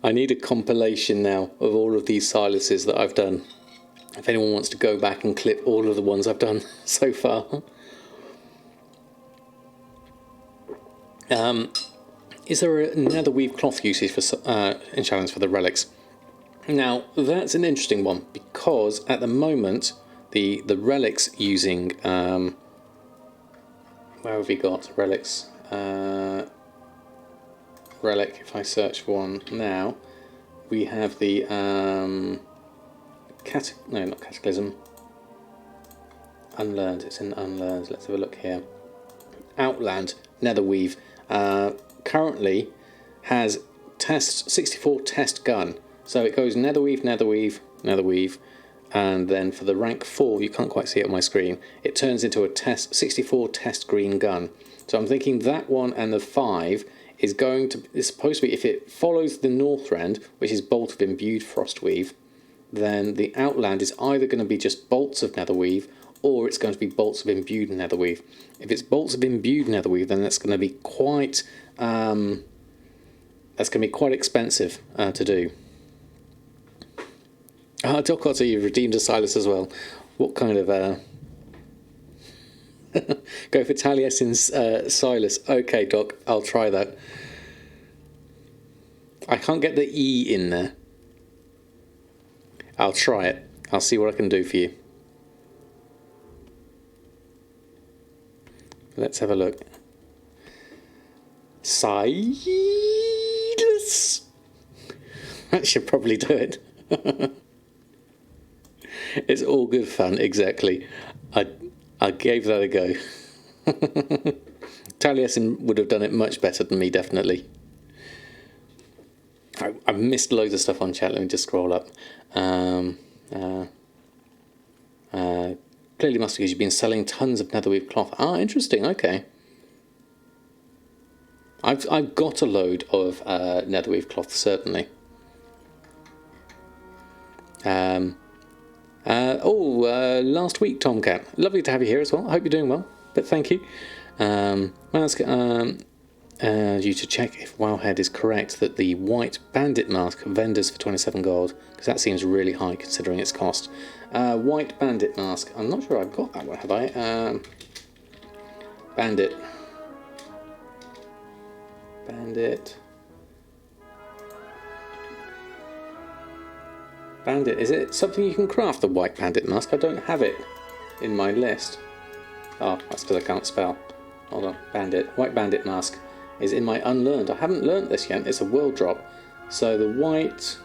Speaker 1: I need a compilation now of all of these Silases that I've done. If anyone wants to go back and clip all of the ones I've done so far. Is there a nether weave cloth usage for in Shadowlands for the relics? Now, that's an interesting one, because at the moment the relics using where have we got relics? Relic, if I search for one now, we have the not Cataclysm, Unlearned. It's in Unlearned. Let's have a look here. Outland Netherweave currently has 64 test gun, so it goes Netherweave, Netherweave, Netherweave, and then for the rank 4, you can't quite see it on my screen, it turns into a 64 test green gun. So I'm thinking that one and the 5 is supposed to be, if it follows the Northrend, which is Bolt of Imbued Frostweave, then the outland is either going to be just bolts of netherweave, or it's going to be bolts of imbued netherweave. If it's bolts of imbued netherweave, then that's going to be quite expensive to do. Doc Otter, you've redeemed a Silas as well. What kind of go for Taliesin's Silas? Okay, Doc, I'll try that. I can't get the E in there. I'll try it. I'll see what I can do for you. Let's have a look. Silas. That should probably do it. It's all good fun, exactly. I gave that a go. Taliesin would have done it much better than me, definitely. I've missed loads of stuff on chat. Let me just scroll up. Clearly must because you've been selling tons of netherweave cloth. Ah, interesting. Okay. I've got a load of netherweave cloth, certainly. Last week, Tomcat. Lovely to have you here as well. I hope you're doing well. But thank you. Mask, you to check if Wowhead is correct that the white bandit mask vendors for 27 gold, because that seems really high considering its cost. White bandit mask. I'm not sure I've got that one, have I? Bandit. Bandit. Is it something you can craft, the white bandit mask? I don't have it in my list. Oh, that's because I can't spell. Hold on. Bandit. White bandit mask is in my unlearned. I haven't learnt this yet. It's a world drop. So the white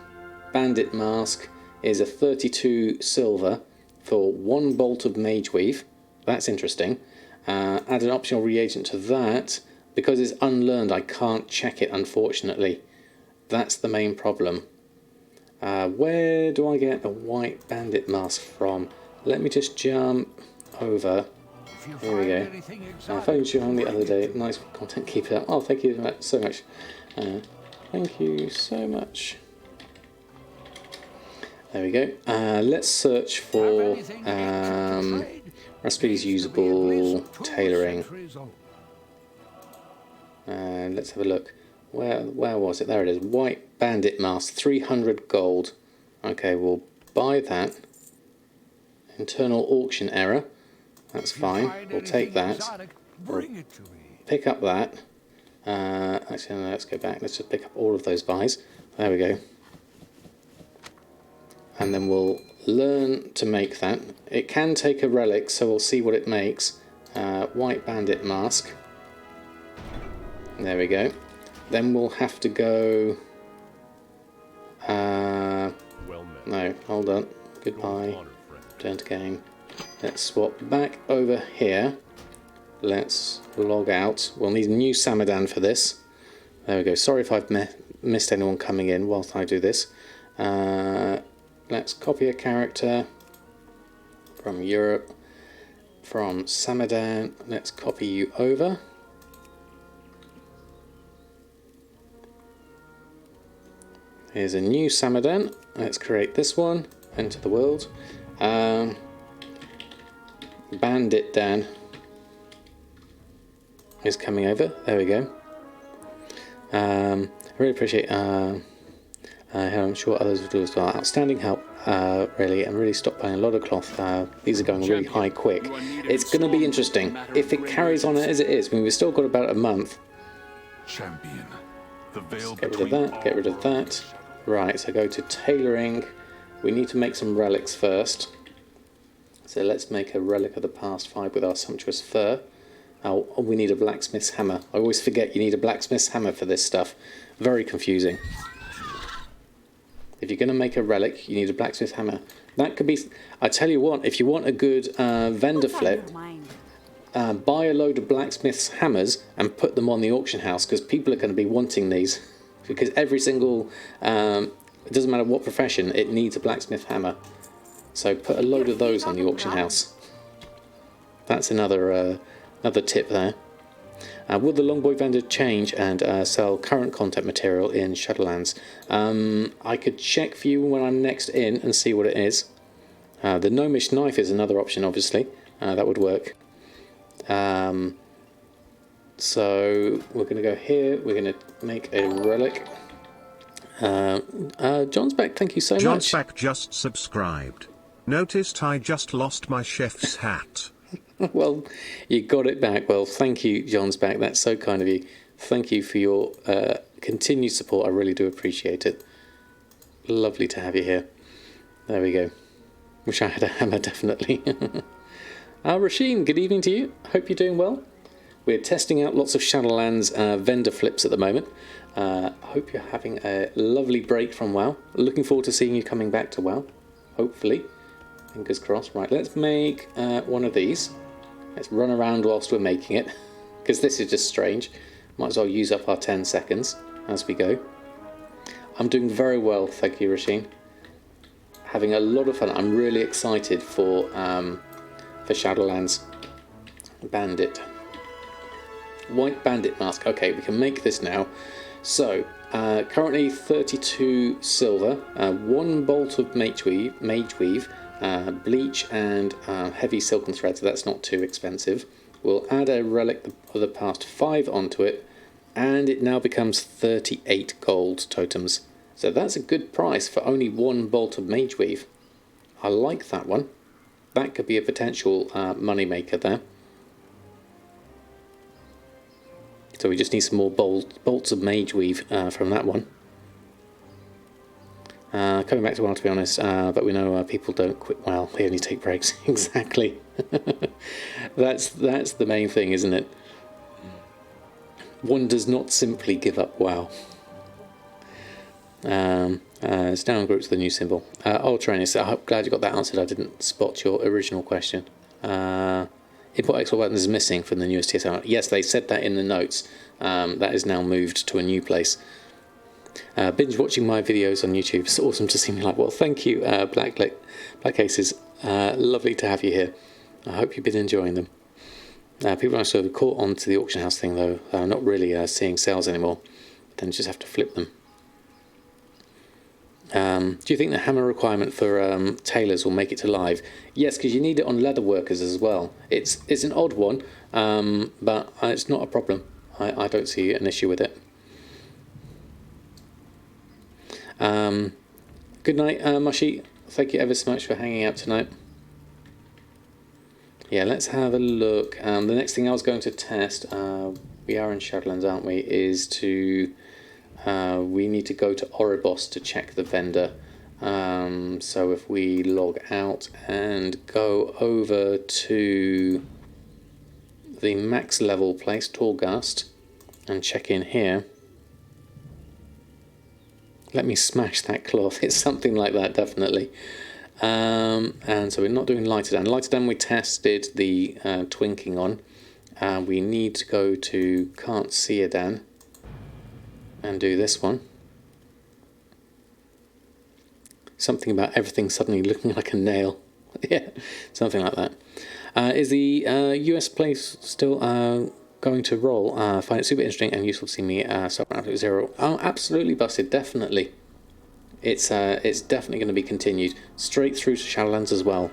Speaker 1: bandit mask is a 32 silver for 1 bolt of mage weave. That's interesting. Add an optional reagent to that. Because it's unlearned, I can't check it, unfortunately. That's the main problem. Where do I get the white bandit mask from? Let me just jump over. Here we go. I phoned you on the other day. Nice content, keep it up. Oh, thank you so much. Thank you so much. There we go. Let's search for recipes usable tailoring. Let's have a look. Where was it? There it is. White bandit mask, 300 gold. Okay, we'll buy that. Internal auction error. That's fine. We'll take that. We'll pick up that. Actually, no, let's go back. Let's just pick up all of those buys. There we go. And then we'll learn to make that. It can take a relic, so we'll see what it makes. White bandit mask. There we go. Then we'll have to go... no, hold on. Goodbye. Turn to game. Let's swap back over here. Let's log out. We'll need a new Samadan for this. There we go. Sorry if I've missed anyone coming in whilst I do this. Let's copy a character from Europe. From Samadan. Let's copy you over. Here's a new Samadan. Let's create this one. Enter the world. Bandit Dan is coming over. There we go. I really appreciate I'm sure others will do as well. Outstanding help, really, and really stockpiling a lot of cloth. These are going really high quick. It's going to be interesting if it carries on as it is. I mean, we've still got about a month.
Speaker 2: Champion. The veil
Speaker 1: Get rid of that, get rid of that. Right, so go to tailoring. We need to make some relics first. So let's make a relic of the past 5 with our sumptuous fur. Oh, we need a blacksmith's hammer. I always forget you need a blacksmith's hammer for this stuff. Very confusing. If you're going to make a relic, you need a blacksmith's hammer. That could be... I tell you what, if you want a good vendor flip, buy a load of blacksmith's hammers and put them on the auction house, because people are going to be wanting these. Because every single... it doesn't matter what profession, it needs a blacksmith hammer. So put a load of those on the auction house. That's another tip there. Will the Longboy vendor change and sell current content material in Shadowlands? I could check for you when I'm next in and see what it is. The gnomish knife is another option, obviously. That would work. So we're going to go here. We're going to make a relic. John's back. Thank you so much.
Speaker 4: John's back just subscribed. Noticed I just lost my chef's hat.
Speaker 1: Well, you got it back. Well, thank you, John's back. That's so kind of you. Thank you for your continued support. I really do appreciate it. Lovely to have you here. There we go. Wish I had a hammer, definitely. Rasheen, good evening to you. Hope you're doing well. We're testing out lots of Shadowlands vendor flips at the moment. Hope you're having a lovely break from WoW. Looking forward to seeing you coming back to WoW. Hopefully. Fingers crossed. Right, let's make one of these. Let's run around whilst we're making it. Because this is just strange. Might as well use up our 10 seconds as we go. I'm doing very well, thank you, Rasheen. Having a lot of fun. I'm really excited for Shadowlands. Bandit. White Bandit mask. Okay, we can make this now. So, currently 32 silver, 1 bolt of mage weave, bleach and heavy silken thread, so that's not too expensive. We'll add a relic of the past 5 onto it, and it now becomes 38 gold totems. So that's a good price for only 1 bolt of mage weave. I like that one. That could be a potential money maker there. So we just need some more bolts of mage weave from that one. Coming back to WoW, to be honest, but we know people don't quit WoW, they only take breaks. Exactly. That's the main thing, isn't it? One does not simply give up WoW. It's down groups the new symbol. Ultranis, I'm glad you got that answered. I didn't spot your original question. Import export button is missing from the newest TSR. Yes, they said that in the notes. That is now moved to a new place. Binge watching my videos on YouTube. It's awesome to see me like. Well, thank you, Black Aces. Lovely to have you here. I hope you've been enjoying them. People are sort of caught on to the auction house thing, though. Not really seeing sales anymore. Then just have to flip them. Do you think the hammer requirement for tailors will make it to live? Yes, because you need it on leather workers as well. It's an odd one, but it's not a problem. I don't see an issue with it. Good night, Mushy. Thank you ever so much for hanging out tonight. Yeah, let's have a look. The next thing I was going to test, we are in Shadowlands, aren't we, is to... we need to go to Oribos to check the vendor. So if we log out and go over to the max level place, Torghast, and check in here. Let me smash that cloth. It's something like that, definitely. And so we're not doing Lighterdan. Lighterdan we tested the twinking on. We need to go to Can't See a Dan and do this one. Something about everything suddenly looking like a nail. Yeah, something like that. Is the US place still going to roll? Find it super interesting and useful to see me start on Absolute Zero. Oh, absolutely, Busted, definitely. It's definitely going to be continued straight through to Shadowlands as well.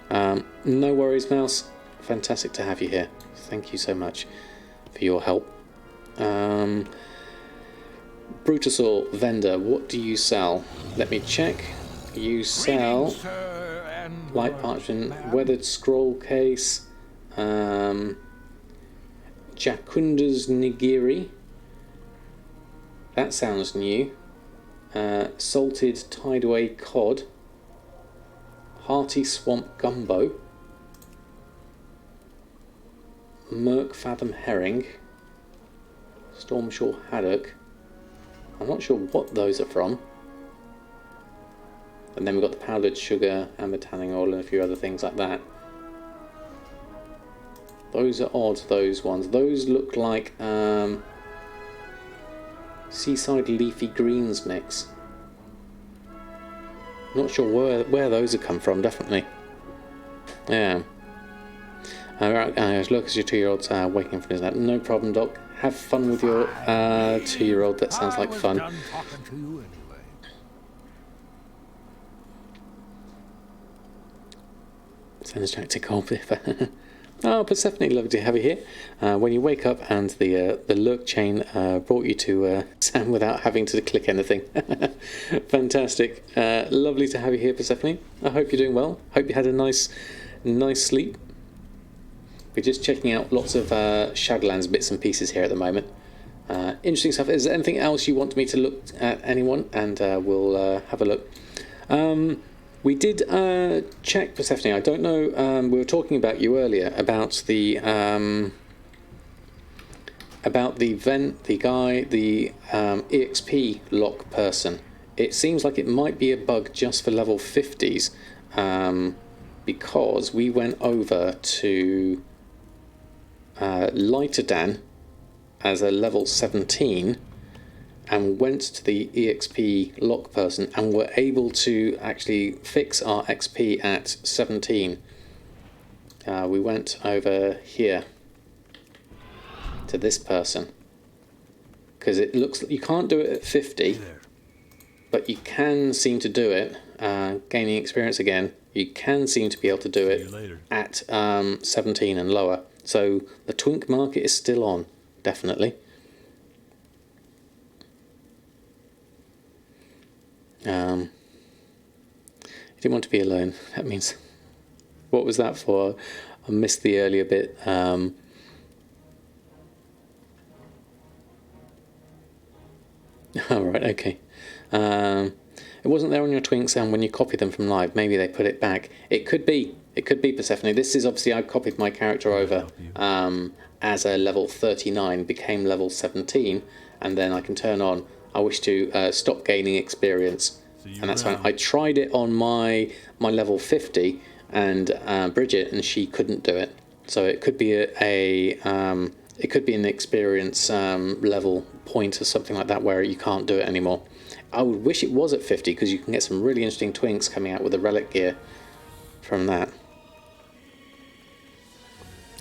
Speaker 1: No worries, Mouse. Fantastic to have you here. Thank you so much for your help. Brutosaur vendor, what do you sell? Let me check. You sell light parchment, weathered scroll case, Jakunda's nigiri. That sounds new. Salted tideaway cod, hearty swamp gumbo, Merc fathom herring, Stormshore haddock. I'm not sure what those are from. And then we've got the powdered sugar, amber tanning oil, and a few other things like that. Those are odd, those ones. Those look like seaside leafy greens mix. Not sure where those have come from, definitely. Yeah. Alright, look, as your 2-year-old's waking from his nap. No problem, Doc. Have fun with your 2-year-old. That sounds like fun.
Speaker 3: I was done talking to you anyway.
Speaker 1: Sends Jack to Goldmaking. Oh, Persephone, lovely to have you here. When you wake up and the lurk chain brought you to Sam without having to click anything. Fantastic. Lovely to have you here, Persephone. I hope you're doing well. Hope you had a nice sleep. We're just checking out lots of Shadowlands bits and pieces here at the moment. Interesting stuff. Is there anything else you want me to look at, anyone? And we'll have a look. We did check, Persephone. I don't know. We were talking about you earlier about the EXP lock person. It seems like it might be a bug just for level 50s, because we went over to Lighterdan as a level 17. And went to the EXP lock person and were able to actually fix our XP at 17. We went over here to this person because it looks like you can't do it at 50, but you can seem to do it. Gaining experience again, you can seem to be able to do it at 17 and lower. So the twink market is still on, definitely. You didn't want to be alone. That means, what was that for? I missed the earlier bit. Oh, right, okay. It wasn't there on your twinks, and when you copied them from live, maybe they put it back. It could be Persephone. This is obviously, I copied my character over as a level 39, became level 17, and then I can turn on, I wish to stop gaining experience. And that's fine. I tried it on my level 50 and Bridget, and she couldn't do it. So it could be it could be an experience level point or something like that where you can't do it anymore. I would wish it was at 50 because you can get some really interesting twinks coming out with the relic gear from that.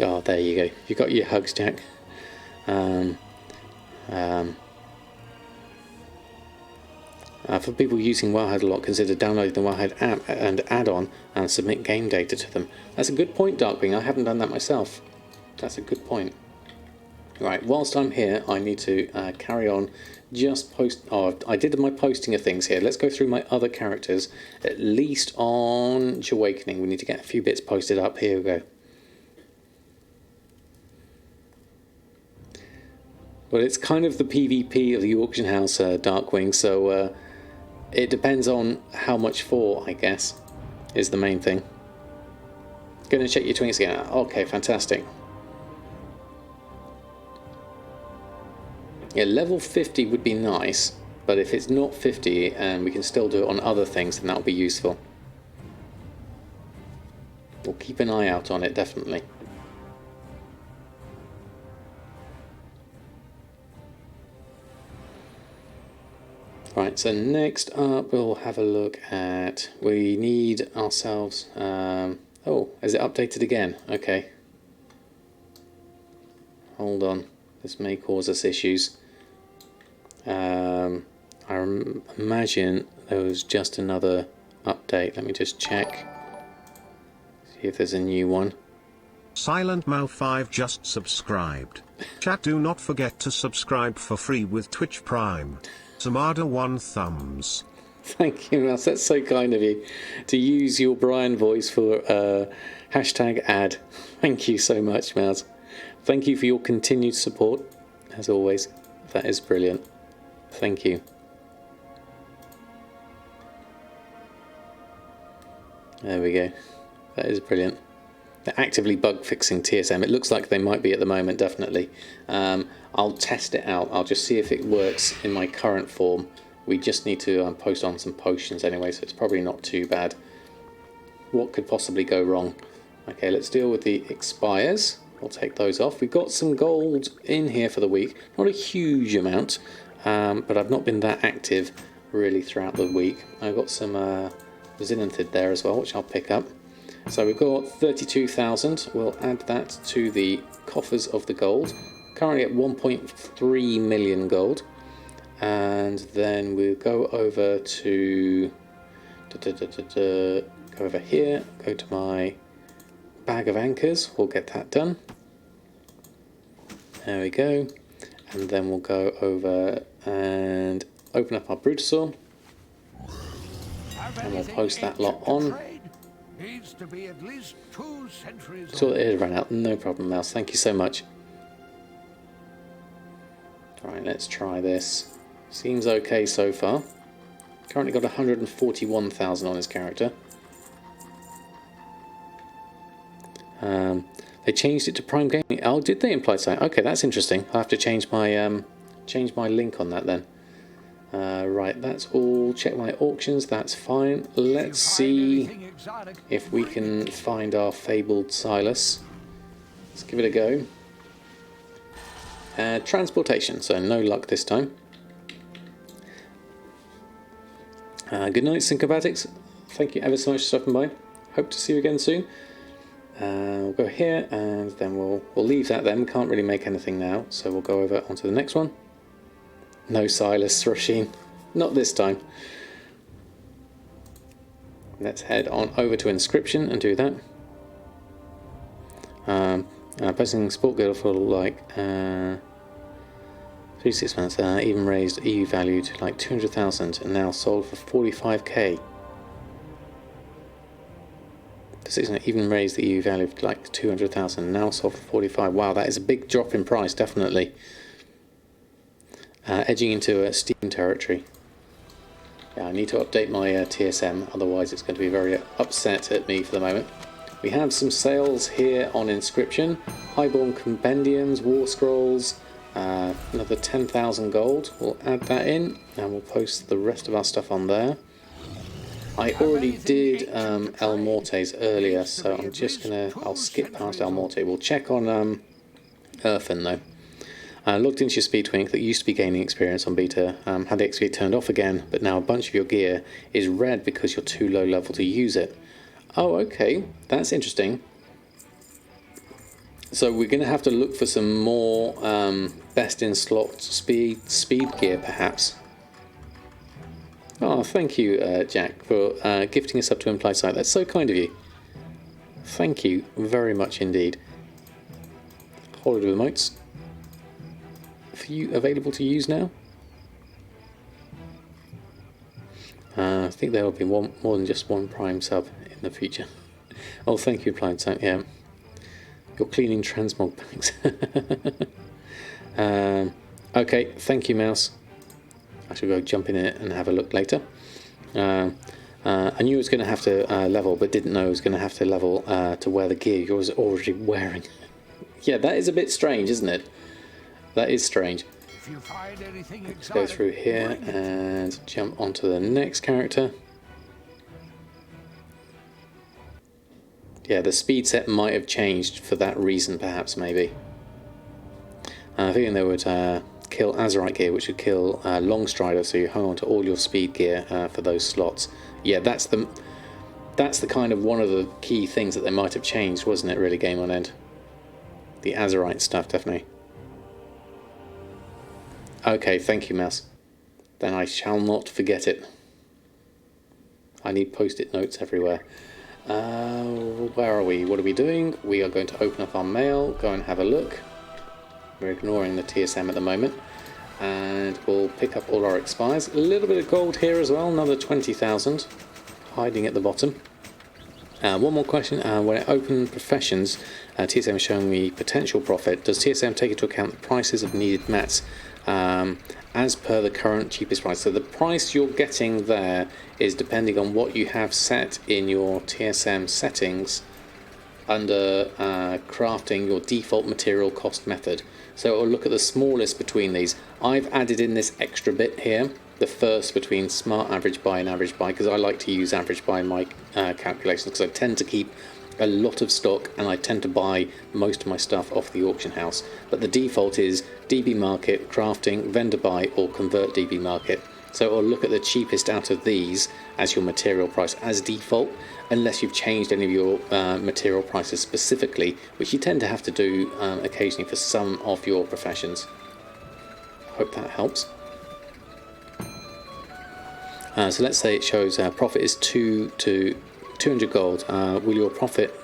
Speaker 1: Oh, there you go. You got your hugs, Jack. For people using Wowhead a lot, consider downloading the Wowhead app and add-on and submit game data to them. That's a good point, Darkwing. I haven't done that myself. That's a good point. Right, whilst I'm here, I need to carry on. Just post. Oh, I did my posting of things here. Let's go through my other characters. At least on Awakening, we need to get a few bits posted up. Here we go. Well, it's kind of the PvP of the auction house, Darkwing. So it depends on how much for, I guess, is the main thing. Going to check your twinks again. Okay, fantastic. Yeah, level 50 would be nice, but if it's not 50 and we can still do it on other things, then that'll be useful. We'll keep an eye out on it, definitely. Right, so next up we'll have a look at, we need ourselves, oh, is it updated again? Okay. Hold on, this may cause us issues. I imagine there was just another update. Let me just check. See if there's a new one.
Speaker 4: Silent Mouth 5 just subscribed. Chat, do not forget to subscribe for free with Twitch Prime. Samadan 1 thumbs.
Speaker 1: Thank you, Mouse. That's so kind of you to use your Brian voice for hashtag ad. Thank you so much, Mouse. Thank you for your continued support, as always. That is brilliant. Thank you. There we go. That is brilliant. They're actively bug fixing TSM. It looks like they might be at the moment, definitely. I'll test it out. I'll just see if it works in my current form. We just need to post on some potions anyway, so it's probably not too bad. What could possibly go wrong? Okay, let's deal with the expires. We'll take those off. We've got some gold in here for the week. Not a huge amount, but I've not been that active really throughout the week. I've got some Zinanthid there as well, which I'll pick up. So we've got 32,000. We'll add that to the coffers of the gold. Currently at 1.3 million gold. And then we'll go over to... go over here. Go to my bag of anchors. We'll get that done. There we go. And then we'll go over and open up our Brutosaur. And we'll post that lot on.
Speaker 3: Needs to be at least 2 centuries.
Speaker 1: So it has run out. No problem, Mouse. Thank you so much. Alright, let's try this. Seems okay so far. Currently got 141,000 on his character. They changed it to Prime Gaming. Oh, did they imply something? Okay, that's interesting. I'll have to change my link on that then. Right, that's all. Check my auctions. That's fine. Let's see if we can find our fabled Silas. Let's give it a go. Transportation. So no luck this time. Good night, Syncobatics. Thank you ever so much for stopping by. Hope to see you again soon. We'll go here and then we'll leave that then. We can't really make anything now, so we'll go over onto the next one. No Silas, Rasheen. Not this time. Let's head on over to Inscription and do that. Posting Sport Guild for like 3-6 months. Even raised EU value to like 200,000 and now sold for 45k. Even raised the EU value to like 200,000, now sold for 45. Wow, that is a big drop in price, definitely. Edging into Steam territory. Yeah, I need to update my TSM, otherwise it's going to be very upset at me for the moment. We have some sales here on Inscription. Highborn Compendiums, War Scrolls, another 10,000 gold. We'll add that in and we'll post the rest of our stuff on there. I already did El Mortes earlier, so I'm just I'll skip past El Morte. We'll check on Earthen though. Logged into your speed twink that used to be gaining experience on beta, had the XP turned off again, but now a bunch of your gear is red because you're too low level to use it. Oh, okay, that's interesting. So we're going to have to look for some more best in slot speed gear perhaps. Oh, thank you, Jack, for gifting us up to Implied Sight. That's so kind of you. Thank you very much indeed. Holiday Emotes. For you available to use now? I think there will be more than just one Prime sub in the future. Oh, thank you, Implied Sight. Yeah. You're cleaning transmog bags. Okay, thank you, Mouse. I shall go jump in it and have a look later. I knew it was going to have to level, but didn't know it was going to have to level to wear the gear you was already wearing. Yeah, that is a bit strange, isn't it? That is strange.
Speaker 3: If you find anything
Speaker 1: Let's go through here and jump onto the next character. Yeah, the speed set might have changed for that reason, perhaps, maybe. I think they would kill Azurite gear, which would kill Longstrider, so you hang on to all your speed gear for those slots. Yeah, that's the kind of one of the key things that they might have changed, wasn't it, really, game on end? The Azurite stuff, definitely. Okay, thank you, Mouse. Then I shall not forget it. I need post-it notes everywhere. Where are we? What are we doing? We are going to open up our mail, go and have a look. We're ignoring the TSM at the moment. And we'll pick up all our expires. A little bit of gold here as well, another 20,000. Hiding at the bottom. One more question. When I open professions, TSM is showing me potential profit. Does TSM take into account the prices of needed mats as per the current cheapest price? So the price you're getting there is depending on what you have set in your TSM settings under crafting your default material cost method. So it'll look at the smallest between these. I've added in this extra bit here, the first between smart average buy and average buy, because I like to use average buy in my calculations, because I tend to keep a lot of stock and I tend to buy most of my stuff off the auction house. But the default is DB market, crafting, vendor buy, or convert DB market. So it'll look at the cheapest out of these as your material price as default, unless you've changed any of your material prices specifically, which you tend to have to do occasionally for some of your professions. Hope that helps. So let's say it shows profit is 2 to 200 gold. Will your profit,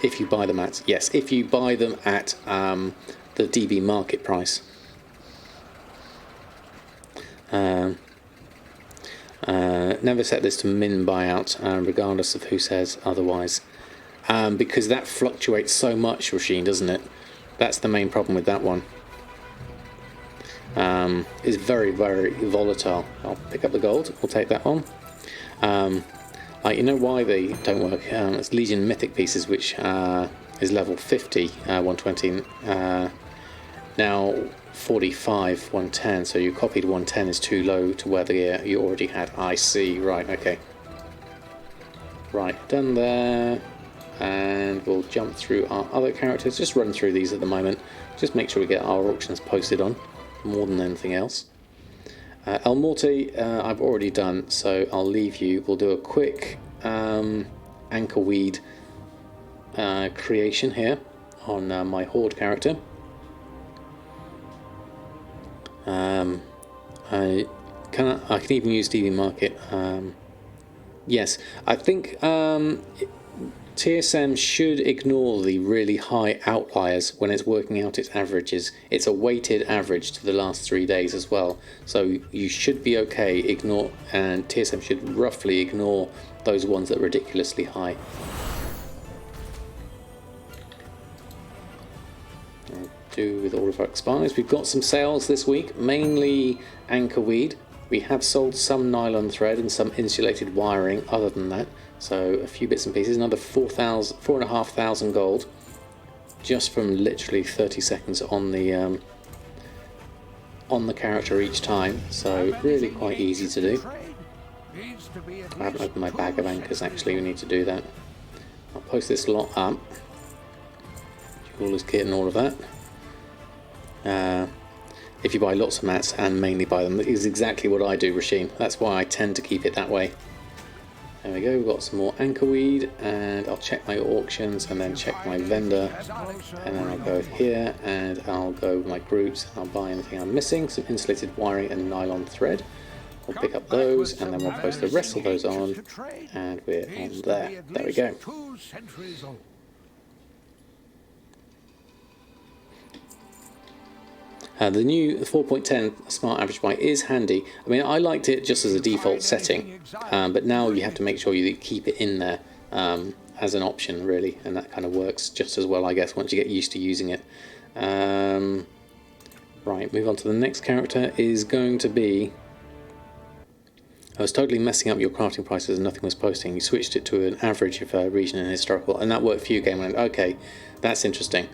Speaker 1: if you buy the mats? Yes, if you buy them at the DB market price. Never set this to min buyout, regardless of who says otherwise, because that fluctuates so much, Rasheen, doesn't it? That's the main problem with that one. It's very, very volatile. I'll pick up the gold. We'll take that on. You know why they don't work? It's Legion Mythic pieces, which is level 50, 120. Now 45, 110. So you copied 110 is too low to where the you already had. I see. Right. Okay. Right. Done there. And we'll jump through our other characters. Just run through these at the moment. Just make sure we get our auctions posted on, more than anything else. El Morte, I've already done, so I'll leave you. We'll do a quick anchorweed creation here on my Horde character. I can even use DB Market. Yes, I think TSM should ignore the really high outliers when it's working out its averages. It's a weighted average to the last 3 days as well, so you should be okay. And TSM should roughly ignore those ones that are ridiculously high. I'll do with all of our expires. We've got some sales this week, mainly anchorweed. We have sold some nylon thread and some insulated wiring. Other than that, so a few bits and pieces. Another 4,500 gold, just from literally 30 seconds on the character each time. So really quite easy to do. I haven't opened my bag of anchors actually. We need to do that. I'll post this lot up. Jeweler's kit and all of that. If you buy lots of mats and mainly buy them, is exactly what I do, Rasheen. That's why I tend to keep it that way. There we go, we've got some more anchorweed, and I'll check my auctions and then check my vendor, and then I'll go here and I'll go with my groups and I'll buy anything I'm missing. Some insulated wiring and nylon thread. We'll pick up those and then we'll post the rest of those on, and we're on there. There we go. The new 4.10 Smart Average Buy is handy. I mean, I liked it just as a default setting, but now you have to make sure you keep it in there as an option, really, and that kind of works just as well, I guess, once you get used to using it. Right, move on to the next character. Is going to be... I was totally messing up your crafting prices and nothing was posting. You switched it to an average of region and historical, and that worked for you, Gameland. Okay, that's interesting.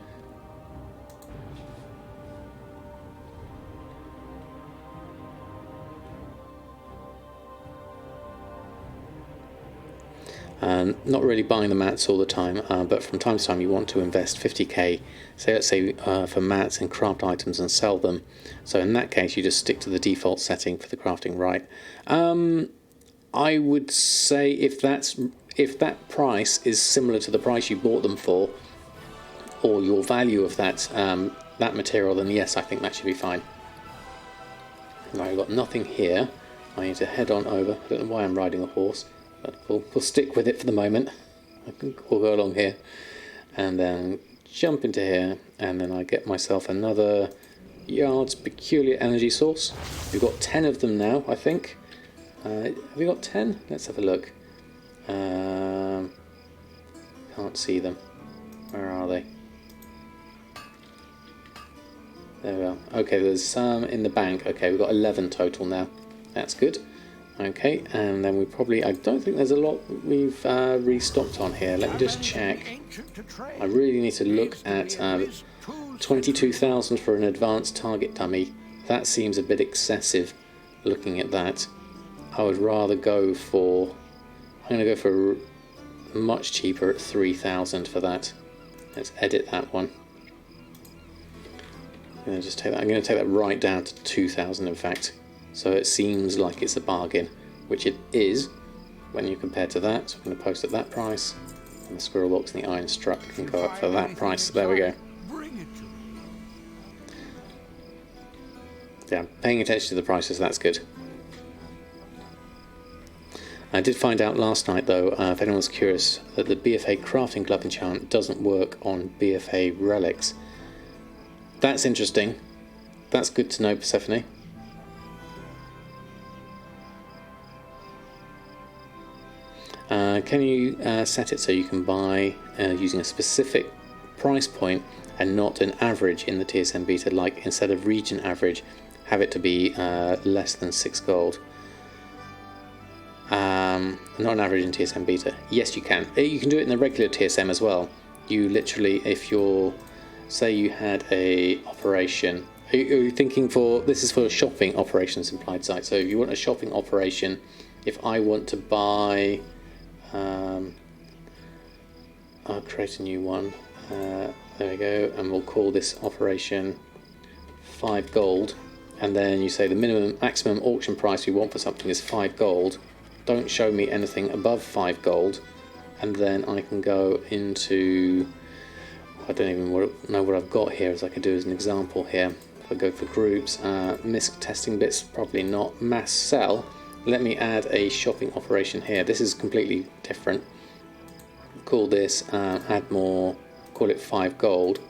Speaker 1: Not really buying the mats all the time, but from time to time you want to invest 50k, let's say for mats and craft items, and sell them. So in that case you just stick to the default setting for the crafting right. I would say if that price is similar to the price you bought them for, or your value of that that material, then yes, I think that should be fine. Right, we've got nothing here. I need to head on over. I don't know why I'm riding a horse, but we'll stick with it for the moment. We'll go along here and then jump into here, and then I get myself another Yard's Peculiar Energy Source. We've got 10 of them now, I think. Have we got 10? Let's have a look. Can't see them. Where are they? There we are. Okay, there's some in the bank. Okay, we've got 11 total now. That's good. Okay, and then we probably... I don't think there's a lot we've restocked on here. Let me just check. I really need to look at 22,000 for an advanced target dummy. That seems a bit excessive, looking at that. I would rather go for... I'm going to go for much cheaper at 3,000 for that. Let's edit that one. I'm going to take that right down to 2,000 in fact. So it seems like it's a bargain, which it is when you compare to that. So I'm going to post at that price, and the squirrel box and the iron strut can go up for that price. So there we go.
Speaker 3: Bring it to me.
Speaker 1: Yeah, paying attention to the prices, that's good. I did find out last night, though, if anyone's curious, that the BFA crafting glove enchant doesn't work on BFA relics. That's interesting. That's good to know, Persephone. Can you set it so you can buy using a specific price point and not an average in the TSM beta, like instead of region average, have it to be less than 6 gold? Not an average in TSM beta. Yes, you can. You can do it in the regular TSM as well. You literally, if you're, say you had a operation, are you thinking for, this is for shopping operations implied site. So if you want a shopping operation, if I want to buy, I'll create a new one. There we go, and we'll call this operation 5 gold. And then you say the maximum auction price you want for something is 5 gold. Don't show me anything above 5 gold, and then I can go into, I don't even know what I've got here, as I could do as an example here. If I go for groups, MISC testing bits, probably not. Mass sell, let me add a shopping operation here. This is completely different. Call this add more, call it 5 gold.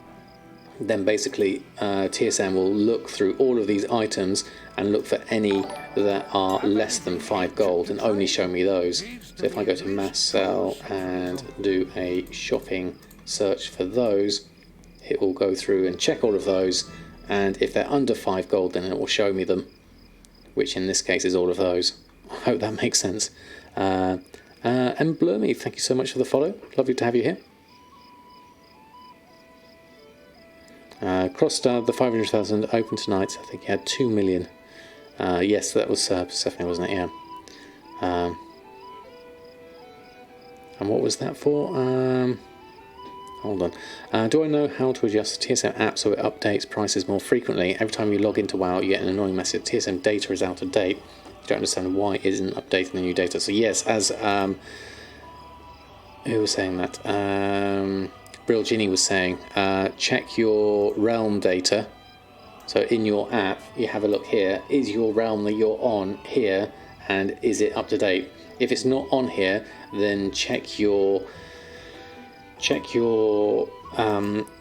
Speaker 1: Then basically TSM will look through all of these items and look for any that are less than 5 gold and only show me those. So if I go to mass sell and do a shopping search for those, it will go through and check all of those, and if they're under 5 gold then it will show me them, which in this case is all of those. I hope that makes sense. And Blurmy, thank you so much for the follow. Lovely to have you here. Crossed the 500,000 open tonight. I think he had 2 million. Yes, that was Persephone, wasn't it? Yeah. And what was that for? Hold on. Do I know how to adjust the TSM app so it updates prices more frequently? Every time you log into WoW, you get an annoying message. TSM data is out of date. You don't understand why it isn't updating the new data. So yes, as who was saying that? Brill Ginny was saying, check your realm data. So in your app, you have a look here. Is your realm that you're on here, and is it up to date? If it's not on here, then check your go to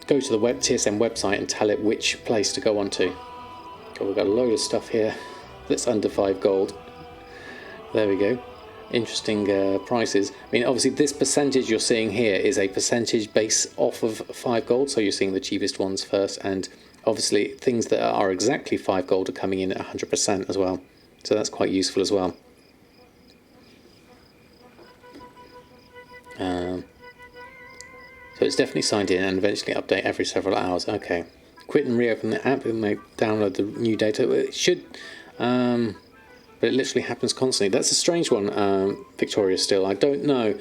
Speaker 1: the TSM website and tell it which place to go on to. Oh, we've got a load of stuff here that's under 5 gold. There we go. Interesting prices. I mean, obviously this percentage you're seeing here is a percentage base off of 5 gold, so you're seeing the cheapest ones first, and obviously things that are exactly 5 gold are coming in at 100% as well, so that's quite useful as well. So it's definitely signed in and eventually update every several hours. Okay, quit and reopen the app and download the new data. It should, but it literally happens constantly. That's a strange one, Victoria. Still, I don't know.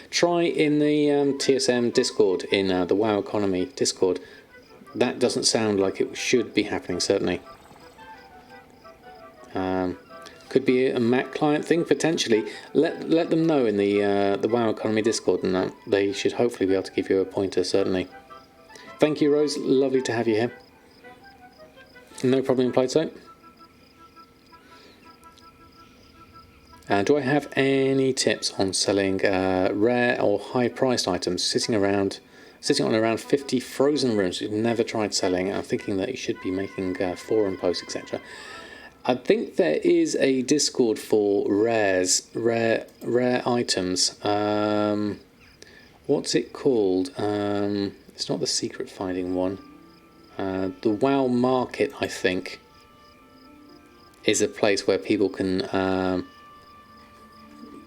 Speaker 1: Try in the TSM Discord, in the WoW Economy Discord. That doesn't sound like it should be happening. Certainly, could be a Mac client thing potentially. Let them know in the WoW Economy Discord, and they should hopefully be able to give you a pointer. Certainly. Thank you, Rose. Lovely to have you here. No problem, implied so. Do I have any tips on selling rare or high-priced items sitting on around 50 frozen rooms you've never tried selling? I'm thinking that you should be making forum posts, etc. I think there is a Discord for rare items. What's it called? It's not the secret finding one. The WoW Market, I think, is a place where people can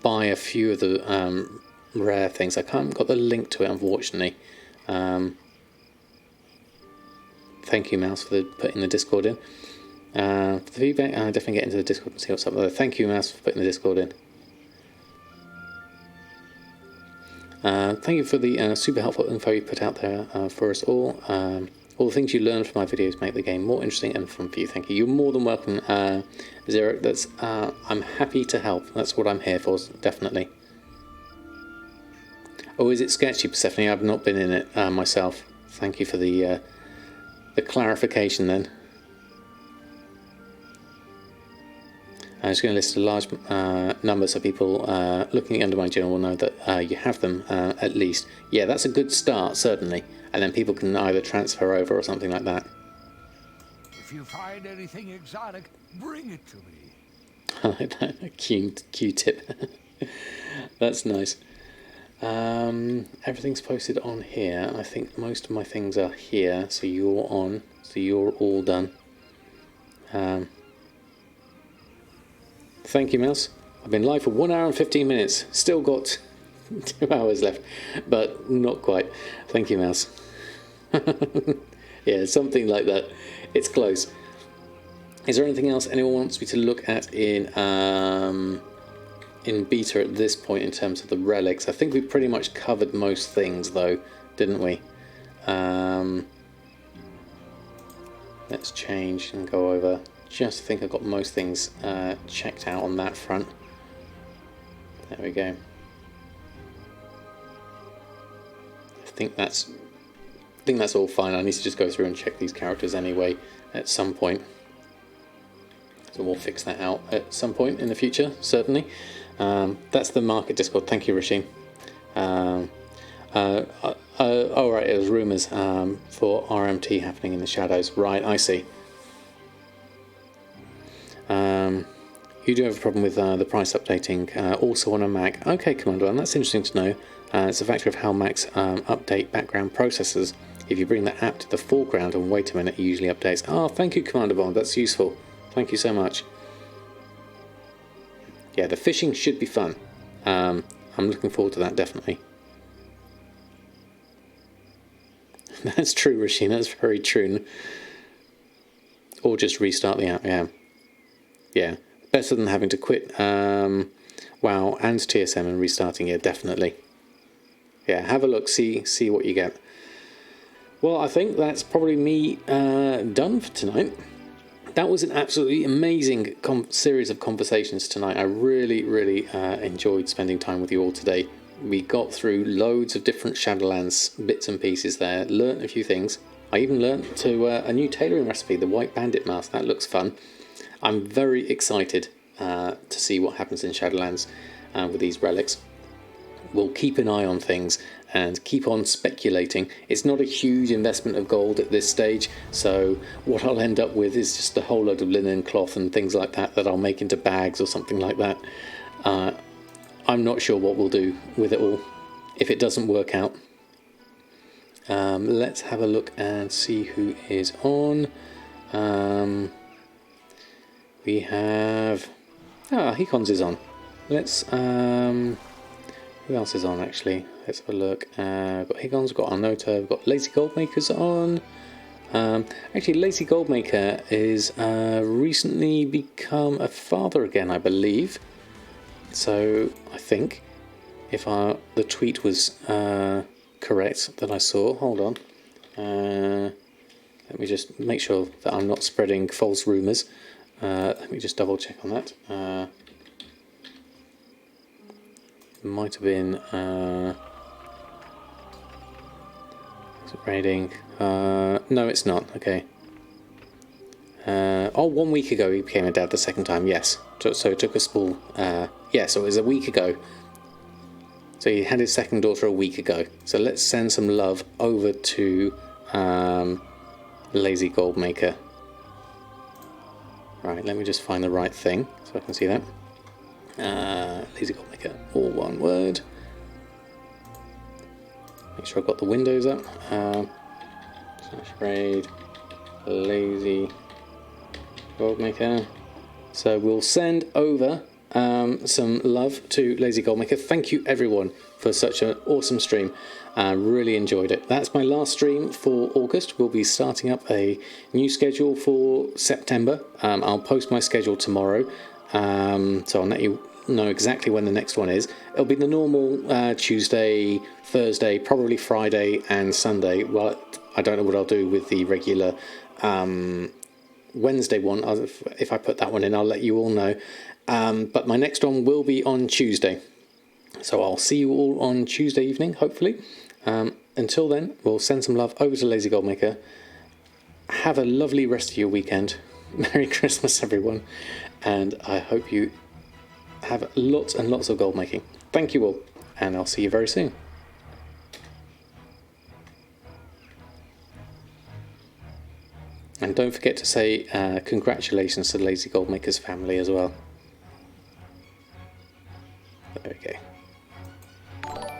Speaker 1: buy a few of the rare things. I haven't got the link to it, unfortunately. Thank you, Mouse, for putting the Discord in. For the feedback, I'll definitely get into the Discord and see what's up there. Thank you, Mouse, for putting the Discord in. Thank you for the super helpful info you put out there for us all. All the things you learn from my videos make the game more interesting and fun for you. Thank you. You're more than welcome, Zero. I'm happy to help. That's what I'm here for, definitely. Oh, is it sketchy, Persephone? I've not been in it myself. Thank you for the clarification then. I'm just going to list a large number so people looking under my channel will know that you have them at least. Yeah, that's a good start, certainly. And then people can either transfer over or something like that.
Speaker 3: If you find anything exotic, bring it to me.
Speaker 1: I like that. Q-tip. That's nice. Everything's posted on here. I think most of my things are here, so you're on. So you're all done. Thank you, Mouse. I've been live for 1 hour and 15 minutes. Still got 2 hours left, but not quite. Thank you, Mouse. Yeah, something like that. It's close. Is there anything else anyone wants me to look at in beta at this point in terms of the relics? I think we pretty much covered most things, though, didn't we? Let's change and go over. Just think I've got most things checked out on that front. There we go. I think that's all fine. I need to just go through and check these characters anyway at some point. So we'll fix that out at some point in the future, certainly. That's the market Discord. Thank you, Rasheen. Oh right, it was rumours for RMT happening in the shadows. Right, I see. You do have a problem with the price updating also on a Mac. Okay, Commander, and that's interesting to know. It's a factor of how Macs update background processors. If you bring the app to the foreground and wait a minute, it usually updates. Oh, thank you, Commander Bond. That's useful. Thank you so much. Yeah, the fishing should be fun. I'm looking forward to that, definitely. That's true, Rasheen. That's very true. Or just restart the app, yeah. Yeah, better than having to quit WoW and TSM and restarting it, definitely. Yeah, have a look, see what you get. Well, I think that's probably me done for tonight. That was an absolutely amazing series of conversations tonight. I really, really enjoyed spending time with you all today. We got through loads of different Shadowlands bits and pieces there, learnt a few things. I even learnt to a new tailoring recipe, the White Bandit mask. That looks fun. I'm very excited to see what happens in Shadowlands with these relics. We'll keep an eye on things and keep on speculating. It's not a huge investment of gold at this stage, so what I'll end up with is just a whole load of linen cloth and things like that that I'll make into bags or something like that. I'm not sure what we'll do with it all if it doesn't work out. Let's have a look and see who is on. We have... Hecons is on. Let's... who else is on, actually? Let's have a look. We've got Hecons, we've got Arnota, we've got Lazy Goldmaker's on. Actually, Lazy Goldmaker is recently become a father again, I believe. So, I think, if the tweet was correct that I saw, hold on. Let me just make sure that I'm not spreading false rumours. Let me just double check on that. It might have been... is it raiding? No, it's not. Okay. 1 week ago he became a dad the second time, yes. So it took a small... yeah, so it was a week ago. So he had his second daughter a week ago. So let's send some love over to Lazy Goldmaker. Right, let me just find the right thing so I can see that. Lazy Goldmaker, all one word. Make sure I've got the windows up. Raid Lazy Goldmaker. So we'll send over some love to Lazy Goldmaker. Thank you everyone for such an awesome stream. Really enjoyed it. That's my last stream for August. We'll be starting up a new schedule for September. I'll post my schedule tomorrow, so I'll let you know exactly when the next one is. It'll be the normal Tuesday, Thursday, probably Friday and Sunday. Well, I don't know what I'll do with the regular Wednesday one. If I put that one in, I'll let you all know. But my next one will be on Tuesday. So I'll see you all on Tuesday evening, hopefully. Until then, we'll send some love over to Lazy Goldmaker. Have a lovely rest of your weekend. Merry Christmas, everyone. And I hope you have lots and lots of gold making. Thank you all, and I'll see you very soon. And don't forget to say congratulations to the Lazy Goldmaker's family as well. There we go.